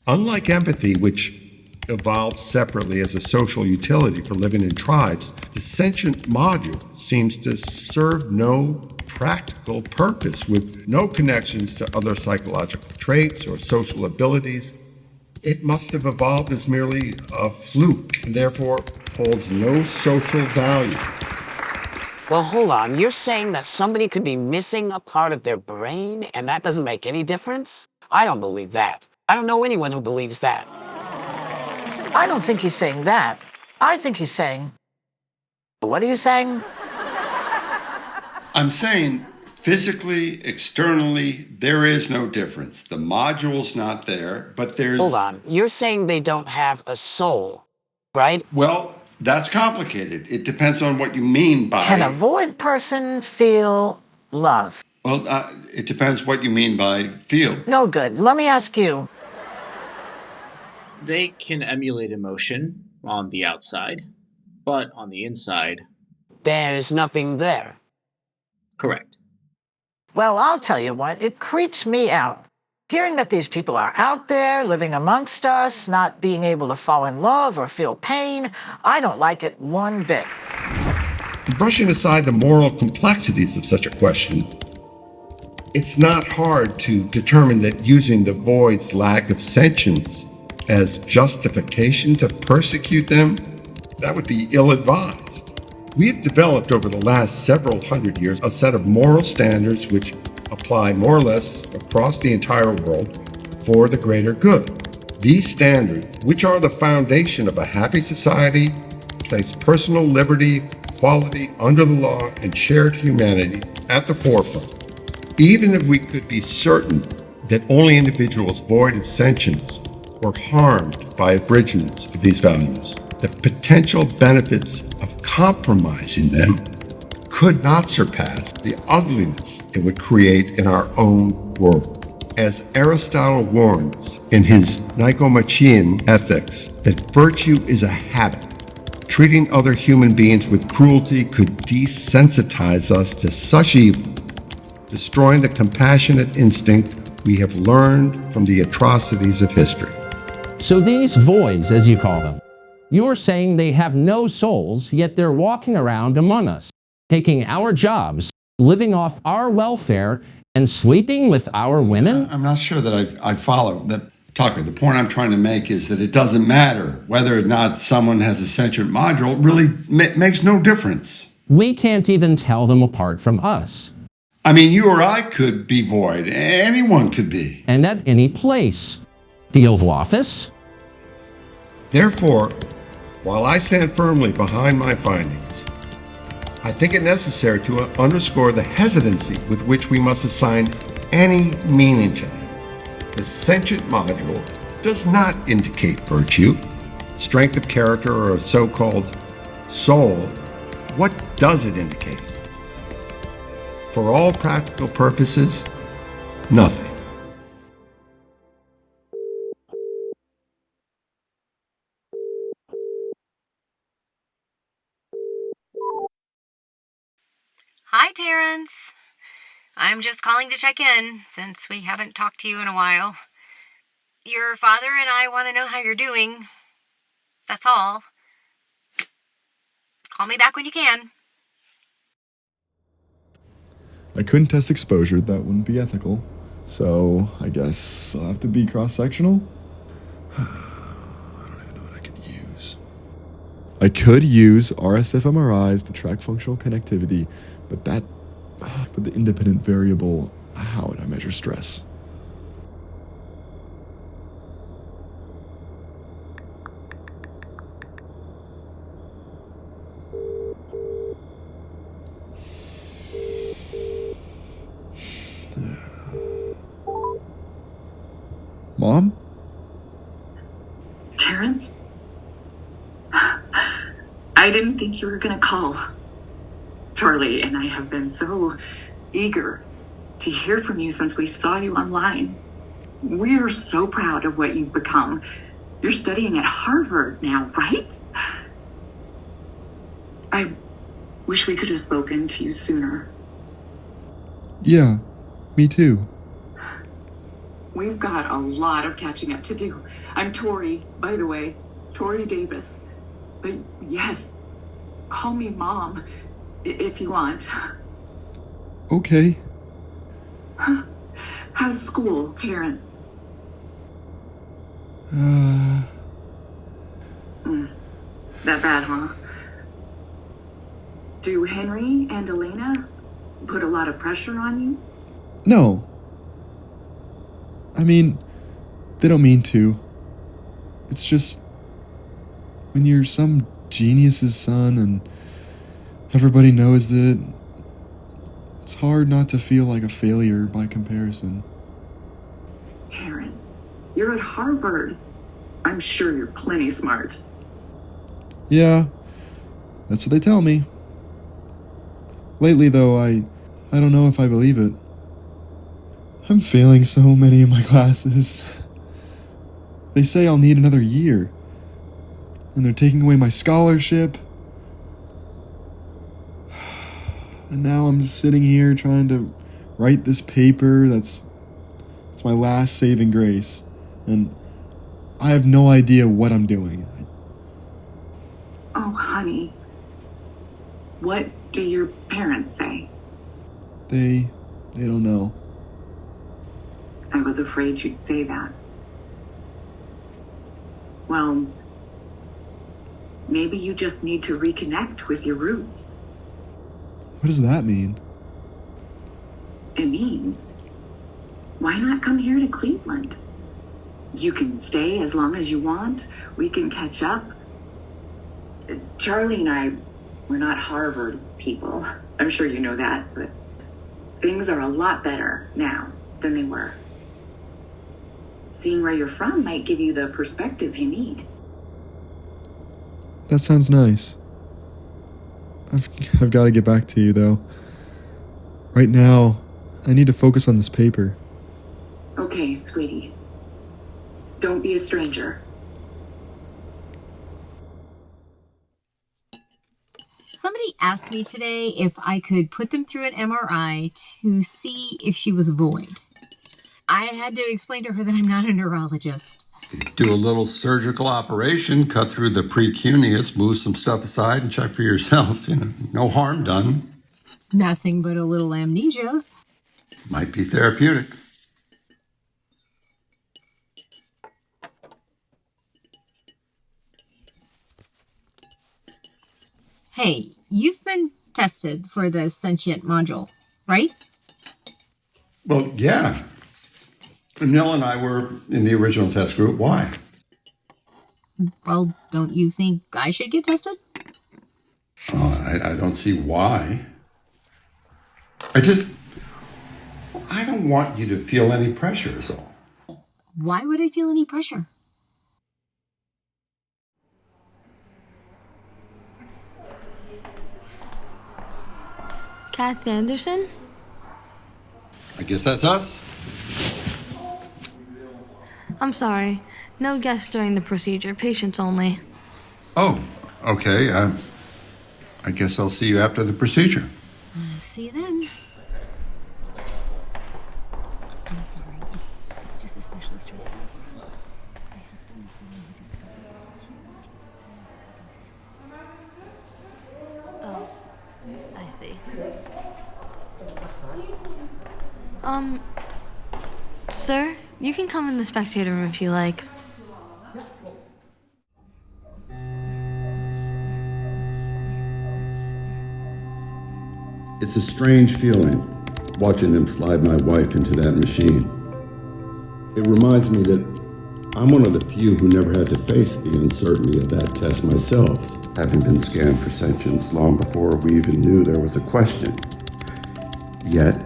Unlike empathy, which evolved separately as a social utility for living in tribes, the sentient module seems to serve no practical purpose with no connections to other psychological traits or social abilities. It must have evolved as merely a fluke and therefore holds no social value. Well, hold on. You're saying that somebody could be missing a part of their brain and that doesn't make any difference? I don't believe that. I don't know anyone who believes that. I don't think he's saying that. I think he's saying... What are you saying? I'm saying physically, externally, there is no difference. The module's not there, but there's... Hold on. You're saying they don't have a soul, right? Well, that's complicated. It depends on what you mean by... Can a void person feel love? Well, it depends what you mean by feel. No good. Let me ask you. They can emulate emotion on the outside, but on the inside... There's nothing there. Correct. Well, I'll tell you what, it creeps me out. Hearing that these people are out there, living amongst us, not being able to fall in love or feel pain, I don't like it one bit. Brushing aside the moral complexities of such a question, it's not hard to determine that using the void's lack of sentience as justification to persecute them, that would be ill-advised. We've developed over the last several hundred years a set of moral standards which apply more or less across the entire world for the greater good. These standards, which are the foundation of a happy society, place personal liberty, equality under the law, and shared humanity at the forefront. Even if we could be certain that only individuals void of sentience were harmed by abridgments of these values, the potential benefits of compromising them could not surpass the ugliness it would create in our own world. As Aristotle warns in his Nicomachean Ethics, that virtue is a habit. Treating other human beings with cruelty could desensitize us to such evil, destroying the compassionate instinct we have learned from the atrocities of history. So these voids, as you call them, you're saying they have no souls, yet they're walking around among us, taking our jobs, living off our welfare, and sleeping with our women? I'm not sure that I follow. Tucker, the point I'm trying to make is that it doesn't matter whether or not someone has a sentient module. It really makes no difference. We can't even tell them apart from us. I mean, you or I could be void. Anyone could be. And at any place. The Oval Office? Therefore, while I stand firmly behind my findings, I think it necessary to underscore the hesitancy with which we must assign any meaning to them. The sentient module does not indicate virtue, strength of character, or a so-called soul. What does it indicate? For all practical purposes, Nothing. Hi, Terrence. I'm just calling to check in since we haven't talked to you in a while. Your father and I want to know how you're doing. That's all. Call me back when you can. I couldn't test exposure, that wouldn't be ethical. So, I guess I'll have to be cross-sectional? I don't even know what I could use. I could use RSF MRIs to track functional connectivity, but the independent variable, how would I measure stress? Mom? Terrence? I didn't think you were going to call. Charlie and I have been so eager to hear from you since we saw you online. We are so proud of what you've become. You're studying at Harvard now, right? I wish we could have spoken to you sooner. Yeah, me too. We've got a lot of catching up to do. I'm Tori, by the way, Tori Davis. But yes, call me Mom if you want. Okay. How's school, Terrence? That bad, huh? Do Henry and Elena put a lot of pressure on you? No. I mean, they don't mean to. It's just, when you're some genius's son and everybody knows it, it's hard not to feel like a failure by comparison. Terrence, you're at Harvard. I'm sure you're plenty smart. Yeah, that's what they tell me. Lately, though, I don't know if I believe it. I'm failing so many of my classes. They say I'll need another year. And they're taking away my scholarship. And now I'm just sitting here trying to write this paper it's my last saving grace. And I have no idea what I'm doing. Oh, honey. What do your parents say? They don't know. I was afraid you'd say that. Well, maybe you just need to reconnect with your roots. What does that mean? It means, why not come here to Cleveland? You can stay as long as you want. We can catch up. Charlie and I, we're not Harvard people. I'm sure you know that, but things are a lot better now than they were. Seeing where you're from might give you the perspective you need. That sounds nice. I've got to get back to you, though. Right now, I need to focus on this paper. Okay, sweetie. Don't be a stranger. Somebody asked me today if I could put them through an MRI to see if she was void. I had to explain to her that I'm not a neurologist. Do a little surgical operation, cut through the precuneus, move some stuff aside, and check for yourself. No harm done. Nothing but a little amnesia. Might be therapeutic. Hey, you've been tested for the sentient module, right? Well, yeah. Neil and I were in the original test group. Why? Well, don't you think I should get tested? I don't see why. I don't want you to feel any pressure is all. Why would I feel any pressure? Katz Anderson? I guess that's us. I'm sorry. No guests during the procedure. Patients only. Oh, okay. I guess I'll see you after the procedure. See you then. I'm sorry. It's just especially stressful for us. My husband is the one who discovered this sentient module, so I can see how this is. Oh, I see. Sir, you can come in the spectator room if you like. It's a strange feeling, watching them slide my wife into that machine. It reminds me that I'm one of the few who never had to face the uncertainty of that test myself, having been scanned for sentience long before we even knew there was a question. Yet,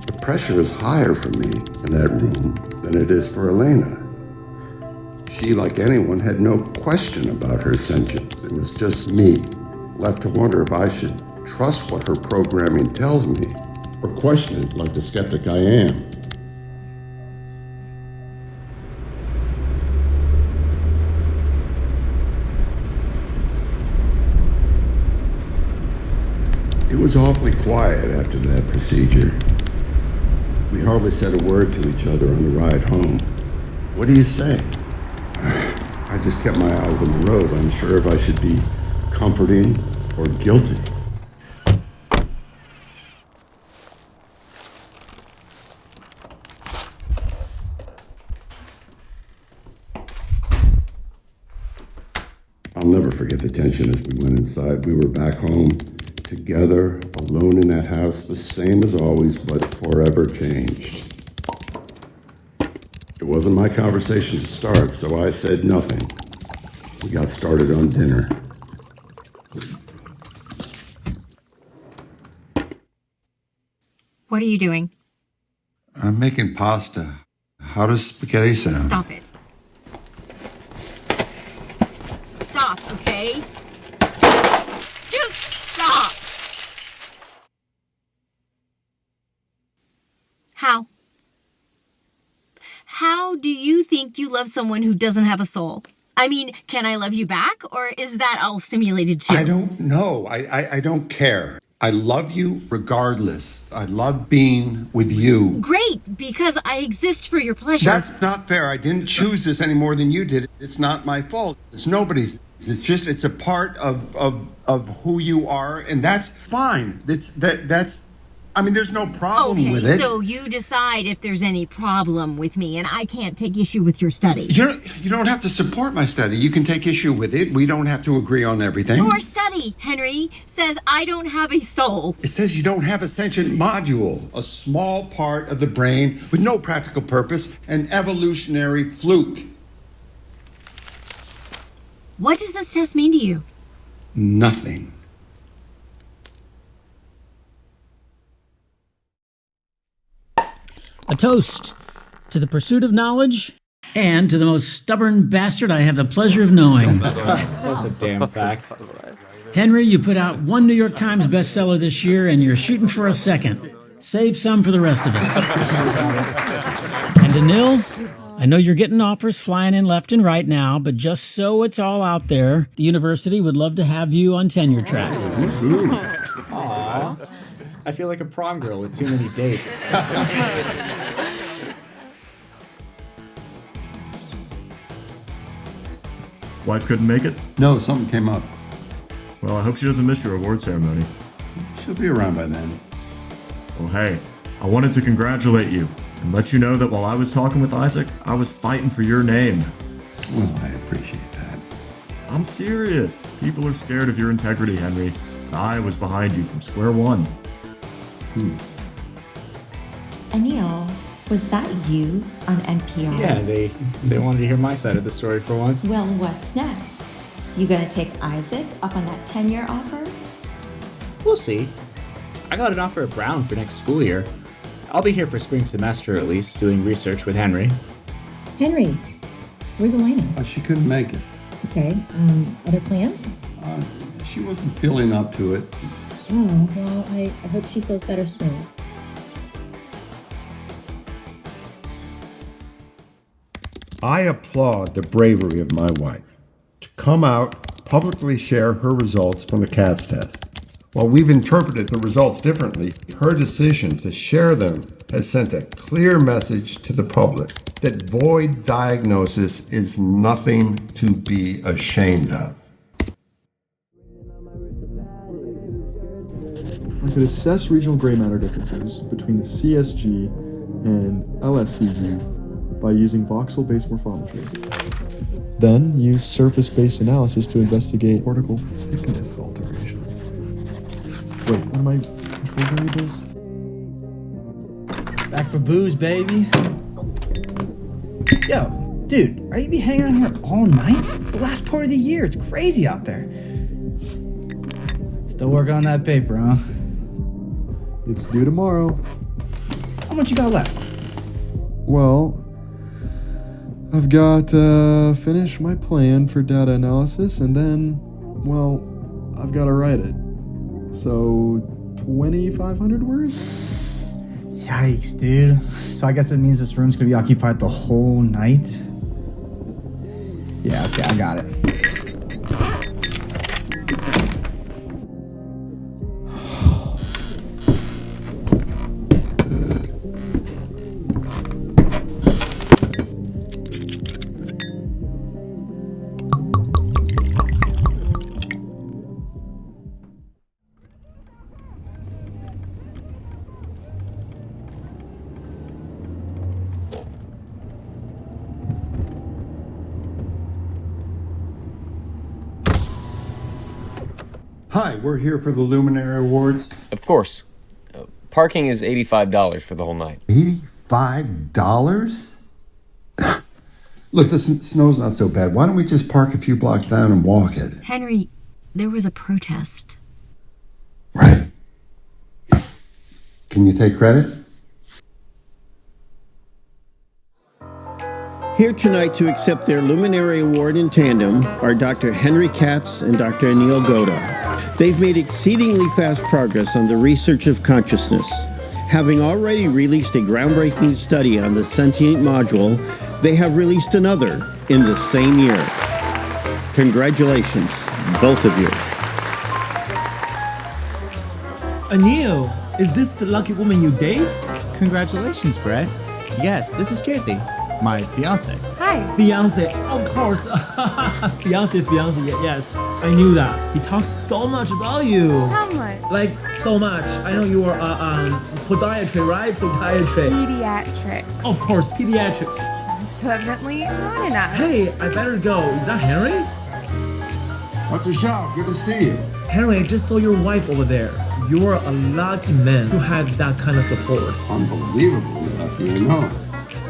the pressure is higher for me in that room than it is for Elena. She, like anyone, had no question about her sentience. It was just me, left to wonder if I should trust what her programming tells me, or question it like the skeptic I am. It was awfully quiet after that procedure. We hardly said a word to each other on the ride home. What do you say? I just kept my eyes on the road, unsure if I should be comforting or guilty. I'll never forget the tension as we went inside. We were back home, together, alone in that house, the same as always, but forever changed. It wasn't my conversation to start, so I said nothing. We got started on dinner. What are you doing? I'm making pasta. How does spaghetti sound? Stop it. Stop, okay? Just stop! How? How do you think you love someone who doesn't have a soul? I mean, can I love you back, or is that all simulated too? I don't know. I don't care. I love you regardless. I love being with you. Great, because I exist for your pleasure. That's not fair. I didn't choose this any more than you did. It's not my fault. It's nobody's. It's a part of who you are, and that's fine. There's no problem with it. So you decide if there's any problem with me, and I can't take issue with your study. You don't have to support my study. You can take issue with it. We don't have to agree on everything. Your study, Henry, says I don't have a soul. It says you don't have a sentient module, a small part of the brain with no practical purpose, an evolutionary fluke. What does this test mean to you? Nothing. A toast to the pursuit of knowledge and to the most stubborn bastard I have the pleasure of knowing. That's a damn fact. Henry, you put out one New York Times bestseller this year, and you're shooting for a second. Save some for the rest of us. And Anil, I know you're getting offers flying in left and right now, but just so it's all out there, the university would love to have you on tenure track. Aww. I feel like a prom girl with too many dates. Wife couldn't make it? No, something came up. Well, I hope she doesn't miss your award ceremony. She'll be around by then. Well, hey, I wanted to congratulate you and let you know that while I was talking with Isaac, I was fighting for your name. Well, I appreciate that. I'm serious. People are scared of your integrity, Henry. I was behind you from square one. Anil, was that you on NPR? Yeah, they wanted to hear my side of the story for once. Well, what's next? You gonna take Isaac up on that tenure offer? We'll see. I got an offer at Brown for next school year. I'll be here for spring semester at least, doing research with Henry. Henry, where's Elena? She couldn't make it. Okay, other plans? She wasn't feeling up to it. Oh, well, I hope she feels better soon. I applaud the bravery of my wife to come out, publicly share her results from the Katz test. While we've interpreted the results differently, her decision to share them has sent a clear message to the public that void diagnosis is nothing to be ashamed of. I could assess regional gray matter differences between the CSG and LSCG by using voxel-based morphometry. Then use surface-based analysis to investigate cortical thickness alterations. Wait, what are my control variables? Back for booze, baby. Yo, dude, are you be hanging out here all night? It's the last part of the year. It's crazy out there. Still working on that paper, huh? It's due tomorrow. How much you got left? Well, I've got to finish my plan for data analysis and then, well, I've got to write it. So, 2,500 words? Yikes, dude. So I guess it means this room's gonna be occupied the whole night? Yeah, okay, I got it. Hi, we're here for the Luminary Awards. Of course. Parking is $85 for the whole night. $85? Look, the snow's not so bad. Why don't we just park a few blocks down and walk it? Henry, there was a protest. Right. Can you take credit? Here tonight to accept their Luminary Award in tandem are Dr. Henry Katz and Dr. Anil Gowda. They've made exceedingly fast progress on the research of consciousness. Having already released a groundbreaking study on the sentient module, they have released another in the same year. Congratulations, both of you. Anil, is this the lucky woman you date? Congratulations, Brett. Yes, this is Kirti, my fiance. Hi. Fiance, of course. fiance, yes. I knew that. He talks so much about you. How much? Like, so much. I know you are podiatry, right? Podiatry. Pediatrics. Of course, pediatrics. So evidently not enough. Hey, I better go. Is that Henry? Dr. Zhao, good to see you. Henry, I just saw your wife over there. You're a lucky man to have that kind of support. Unbelievably lucky, I know.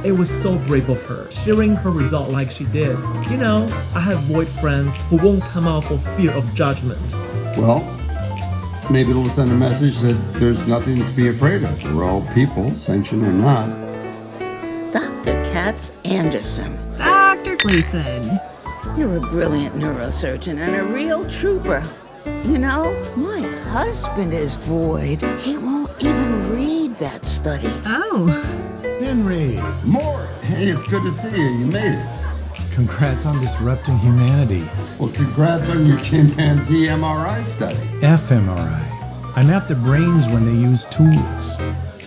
It was so brave of her, sharing her result like she did. You know, I have void friends who won't come out for fear of judgment. Well, maybe it'll send a message that there's nothing to be afraid of. We're all people, sentient or not. Dr. Katz Anderson. Dr. Gleason. You're a brilliant neurosurgeon and a real trooper. You know, my husband is void. He won't even read that study. Oh. Henry. Mort. Hey, it's good to see you. You made it. Congrats on disrupting humanity. Well, congrats on your chimpanzee MRI study. fMRI. I nap the brains when they use tools.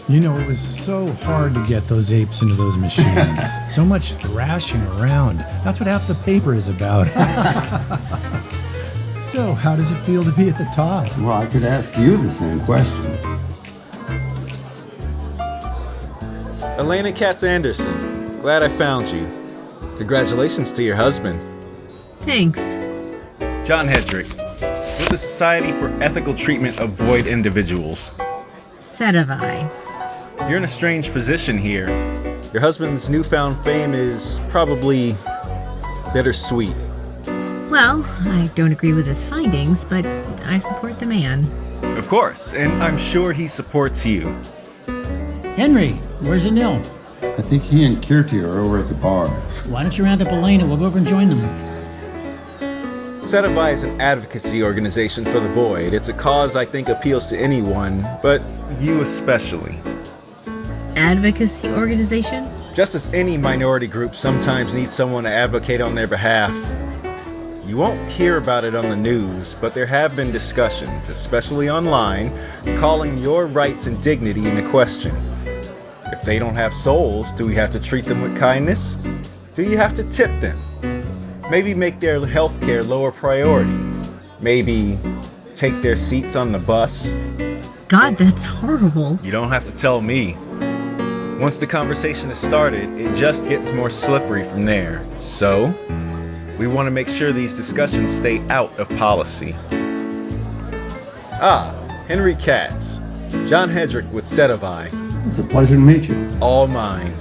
You know, it was so hard to get those apes into those machines. So much thrashing around. That's what half the paper is about. So, how does it feel to be at the top? Well, I could ask you the same question. Elena Katz Anderson, glad I found you. Congratulations to your husband. Thanks. John Hedrick, with the Society for Ethical Treatment of Void Individuals. Sedavai. You're in a strange position here. Your husband's newfound fame is probably bittersweet. Well, I don't agree with his findings, but I support the man. Of course, and I'm sure he supports you. Henry, where's Anil? I think he and Kirti are over at the bar. Why don't you round up Elena? We'll go over and join them. Sedavai is an advocacy organization for the void. It's a cause I think appeals to anyone, but you especially. Advocacy organization? Just as any minority group sometimes needs someone to advocate on their behalf, you won't hear about it on the news, but there have been discussions, especially online, calling your rights and dignity into question. If they don't have souls, do we have to treat them with kindness? Do you have to tip them? Maybe make their healthcare lower priority? Maybe take their seats on the bus? God, that's horrible. You don't have to tell me. Once the conversation is started, it just gets more slippery from there. So, we want to make sure these discussions stay out of policy. Henry Katz. John Hedrick with Sedivai. It's a pleasure to meet you. All mine.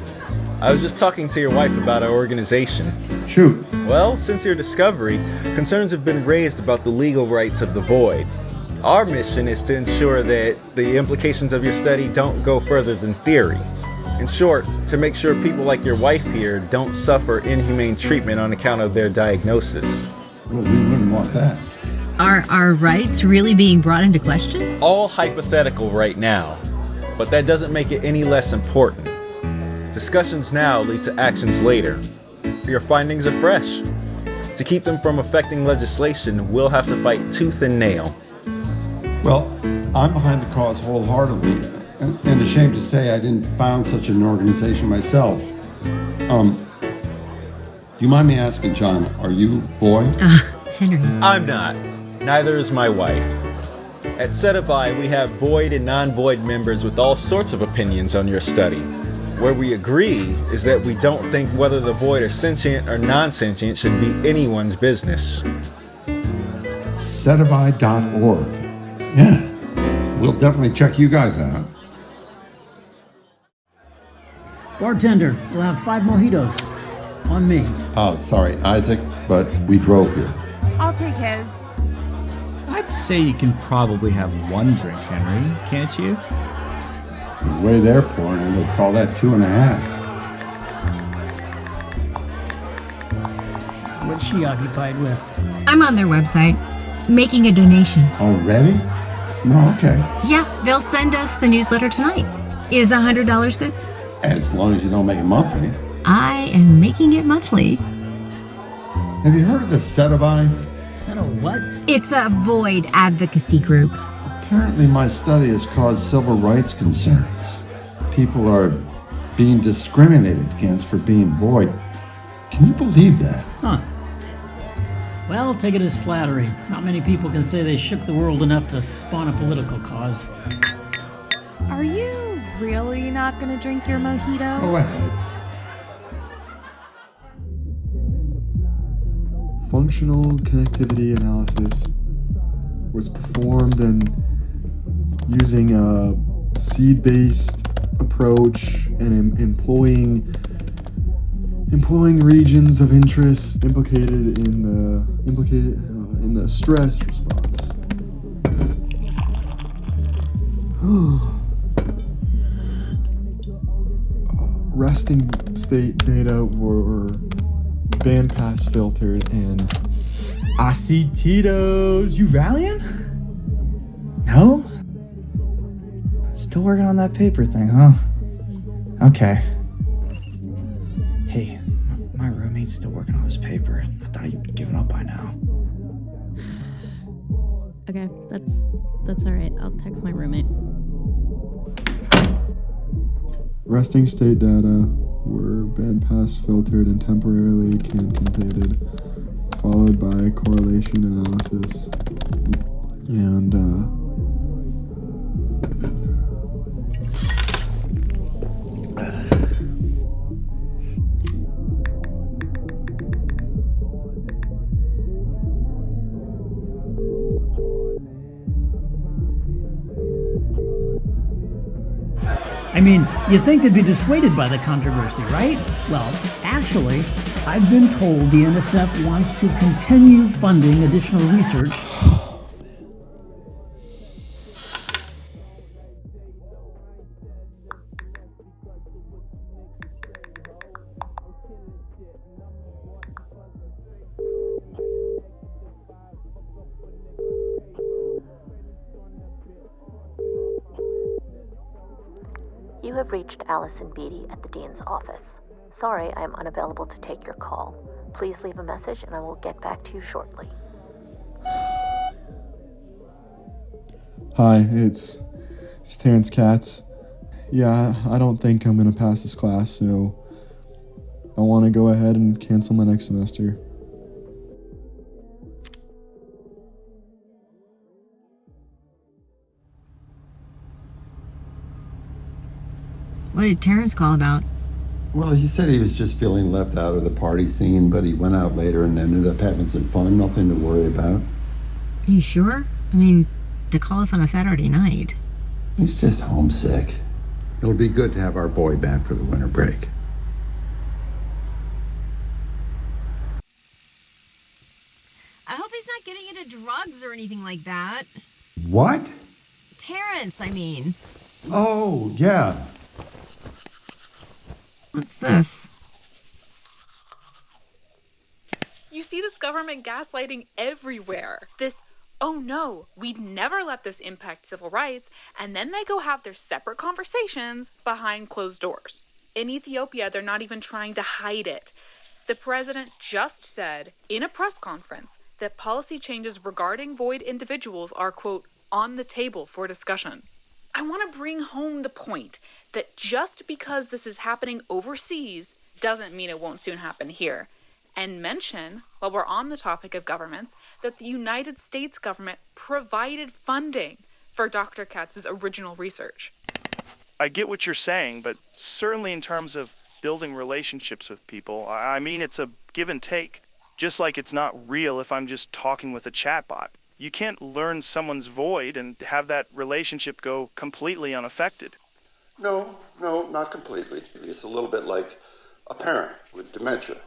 I was just talking to your wife about our organization. Shoot. Well, since your discovery, concerns have been raised about the legal rights of the void. Our mission is to ensure that the implications of your study don't go further than theory. In short, to make sure people like your wife here don't suffer inhumane treatment on account of their diagnosis. Well, we wouldn't want that. Are our rights really being brought into question? All hypothetical right now, but that doesn't make it any less important. Discussions now lead to actions later. Your findings are fresh. To keep them from affecting legislation, we'll have to fight tooth and nail. Well, I'm behind the cause wholeheartedly, and ashamed to say I didn't found such an organization myself. Do you mind me asking, John, are you Boyd? Henry. I'm not. Neither is my wife. At Sedivai, we have void and non-void members with all sorts of opinions on your study. Where we agree is that we don't think whether the void are sentient or non-sentient should be anyone's business. Sedivai.org. Yeah, we'll definitely check you guys out. Bartender, we'll have 5 mojitos. On me. Oh, sorry, Isaac, but we drove here. I'll take his. I'd say you can probably have 1 drink, Henry, can't you? The way they're pouring it, they'd call that 2.5. What's she occupied with? I'm on their website, making a donation. Already? No, okay. Yeah, they'll send us the newsletter tonight. Is $100 good? As long as you don't make it monthly. I am making it monthly. Have you heard of the Sedivai? Set a what? It's a void advocacy group. Apparently my study has caused civil rights concerns. People are being discriminated against for being void. Can you believe that? Huh. Well, take it as flattery. Not many people can say they shook the world enough to spawn a political cause. Are you really not gonna drink your mojito? Go ahead. Functional connectivity analysis was performed and using a seed-based approach and employing regions of interest implicated in the stress response. Resting state data were bandpass filtered and I see Tito's. You rallying? No? Still working on that paper thing, huh? Okay. Hey, my roommate's still working on his paper. I thought he'd given up by now. Okay, that's all right. I'll text my roommate. resting state data were bandpass filtered and temporarily concatenated, followed by correlation analysis and I mean, you'd think they'd be dissuaded by the controversy, right? Well, actually, I've been told the NSF wants to continue funding additional research. You have reached Allison Beatty at the Dean's office. Sorry, I am unavailable to take your call. Please leave a message and I will get back to you shortly. Hi, it's Terrence Katz. Yeah, I don't think I'm gonna pass this class, so I want to go ahead and cancel my next semester. What did Terrence call about? Well, he said he was just feeling left out of the party scene, but he went out later and ended up having some fun. Nothing to worry about. Are you sure? I mean, to call us on a Saturday night. He's just homesick. It'll be good to have our boy back for the winter break. I hope he's not getting into drugs or anything like that. What? Terrence, I mean. Oh, yeah. What's this? You see this government gaslighting everywhere. This, oh no, we'd never let this impact civil rights, and then they go have their separate conversations behind closed doors. In Ethiopia, they're not even trying to hide it. The president just said in a press conference that policy changes regarding void individuals are, quote, on the table for discussion. I want to bring home the point that just because this is happening overseas doesn't mean it won't soon happen here. And mention, while we're on the topic of governments, that the United States government provided funding for Dr. Katz's original research. I get what you're saying, but certainly in terms of building relationships with people, I mean, it's a give and take. Just like it's not real if I'm just talking with a chatbot. You can't learn someone's void and have that relationship go completely unaffected. No, not completely. It's a little bit like a parent with dementia.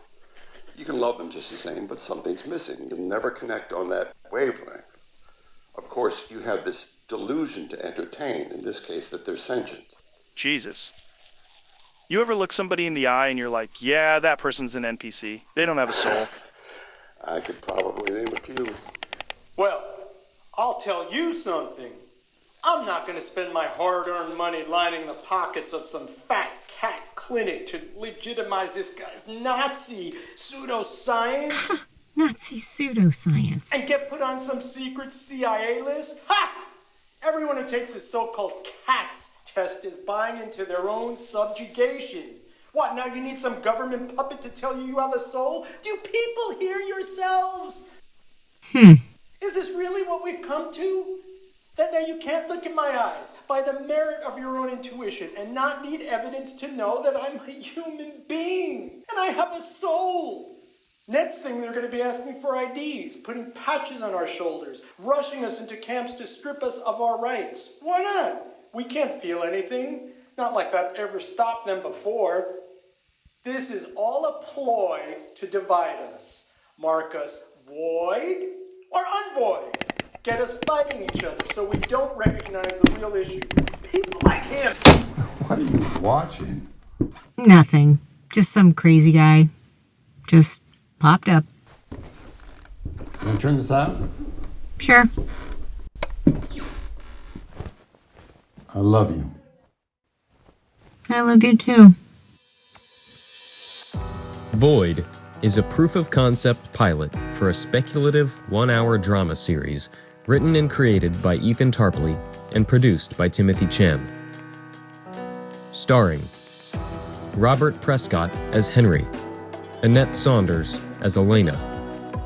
You can love them just the same, but something's missing. You'll never connect on that wavelength. Of course, you have this delusion to entertain, in this case, that they're sentient. Jesus. You ever look somebody in the eye and you're like, yeah, that person's an NPC. They don't have a soul. I could probably name a few. Well, I'll tell you something. I'm not going to spend my hard-earned money lining the pockets of some fat cat clinic to legitimize this guy's Nazi pseudoscience. Nazi pseudoscience. And get put on some secret CIA list? Ha! Everyone who takes this so-called Katz test is buying into their own subjugation. What, now you need some government puppet to tell you have a soul? Do people hear yourselves? Is this really what we've come to? That now you can't look in my eyes by the merit of your own intuition and not need evidence to know that I'm a human being and I have a soul. Next thing, they're going to be asking for IDs, putting patches on our shoulders, rushing us into camps to strip us of our rights. Why not? We can't feel anything. Not like that ever stopped them before. This is all a ploy to divide us. Mark us void or unvoid. Get us fighting each other so we don't recognize the real issue. People like him. What are you watching? Nothing. Just some crazy guy. Just popped up. You want to turn this out? Sure. I love you. I love you too. Void is a proof-of-concept pilot for a speculative one-hour drama series written and created by Ethan Tarpley and produced by Timothy Chan. Starring Robert Prescott as Henry, Annette Saunders as Elena,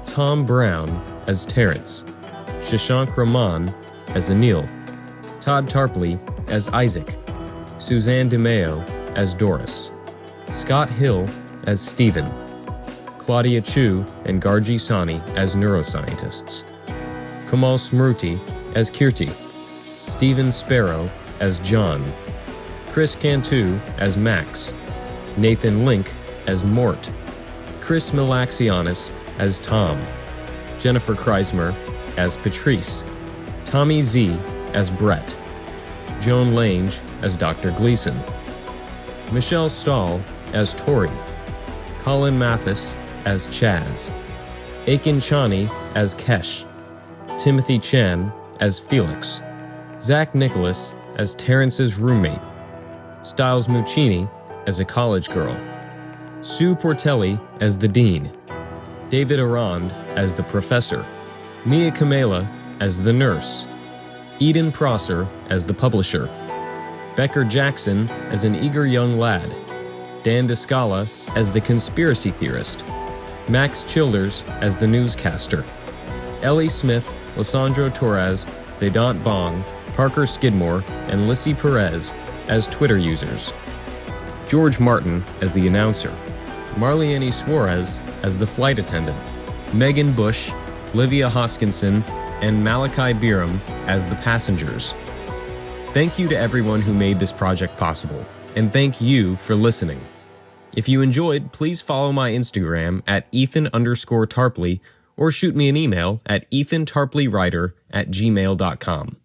Tom Brown as Terrence, Shashank Raman as Anil, Todd Tarpley as Isaac, Suzanne DeMeo as Doris, Scott Hill as Stephen, Claudia Chu and Gargi Sani as neuroscientists, Kamal Smruti as Kirti, Stephen Sparrow as John, Chris Cantu as Max, Nathan Link as Mort, Chris Milaxianis as Tom, Jennifer Kreismer as Patrice, Tommy Z as Brett, Joan Lange as Dr. Gleason, Michelle Stahl as Tori, Colin Mathis as Chaz, Aiken Chani as Kesh, Timothy Chan as Felix, Zach Nicholas as Terrence's roommate, Styles Muccini as a college girl, Sue Portelli as the dean, David Arand as the professor, Mia Kamela as the nurse, Eden Prosser as the publisher, Becker Jackson as an eager young lad, Dan Descala as the conspiracy theorist, Max Childers as the newscaster, Ellie Smith, Lissandro Torres, Vedant Bong, Parker Skidmore, and Lissy Perez as Twitter users, George Martin as the announcer, Marliane Suarez as the flight attendant, Megan Bush, Livia Hoskinson, and Malachi Biram as the passengers. Thank you to everyone who made this project possible, and thank you for listening. If you enjoyed, please follow my Instagram at Ethan_Tarpley or shoot me an email at ethantarpleyWriter@gmail.com.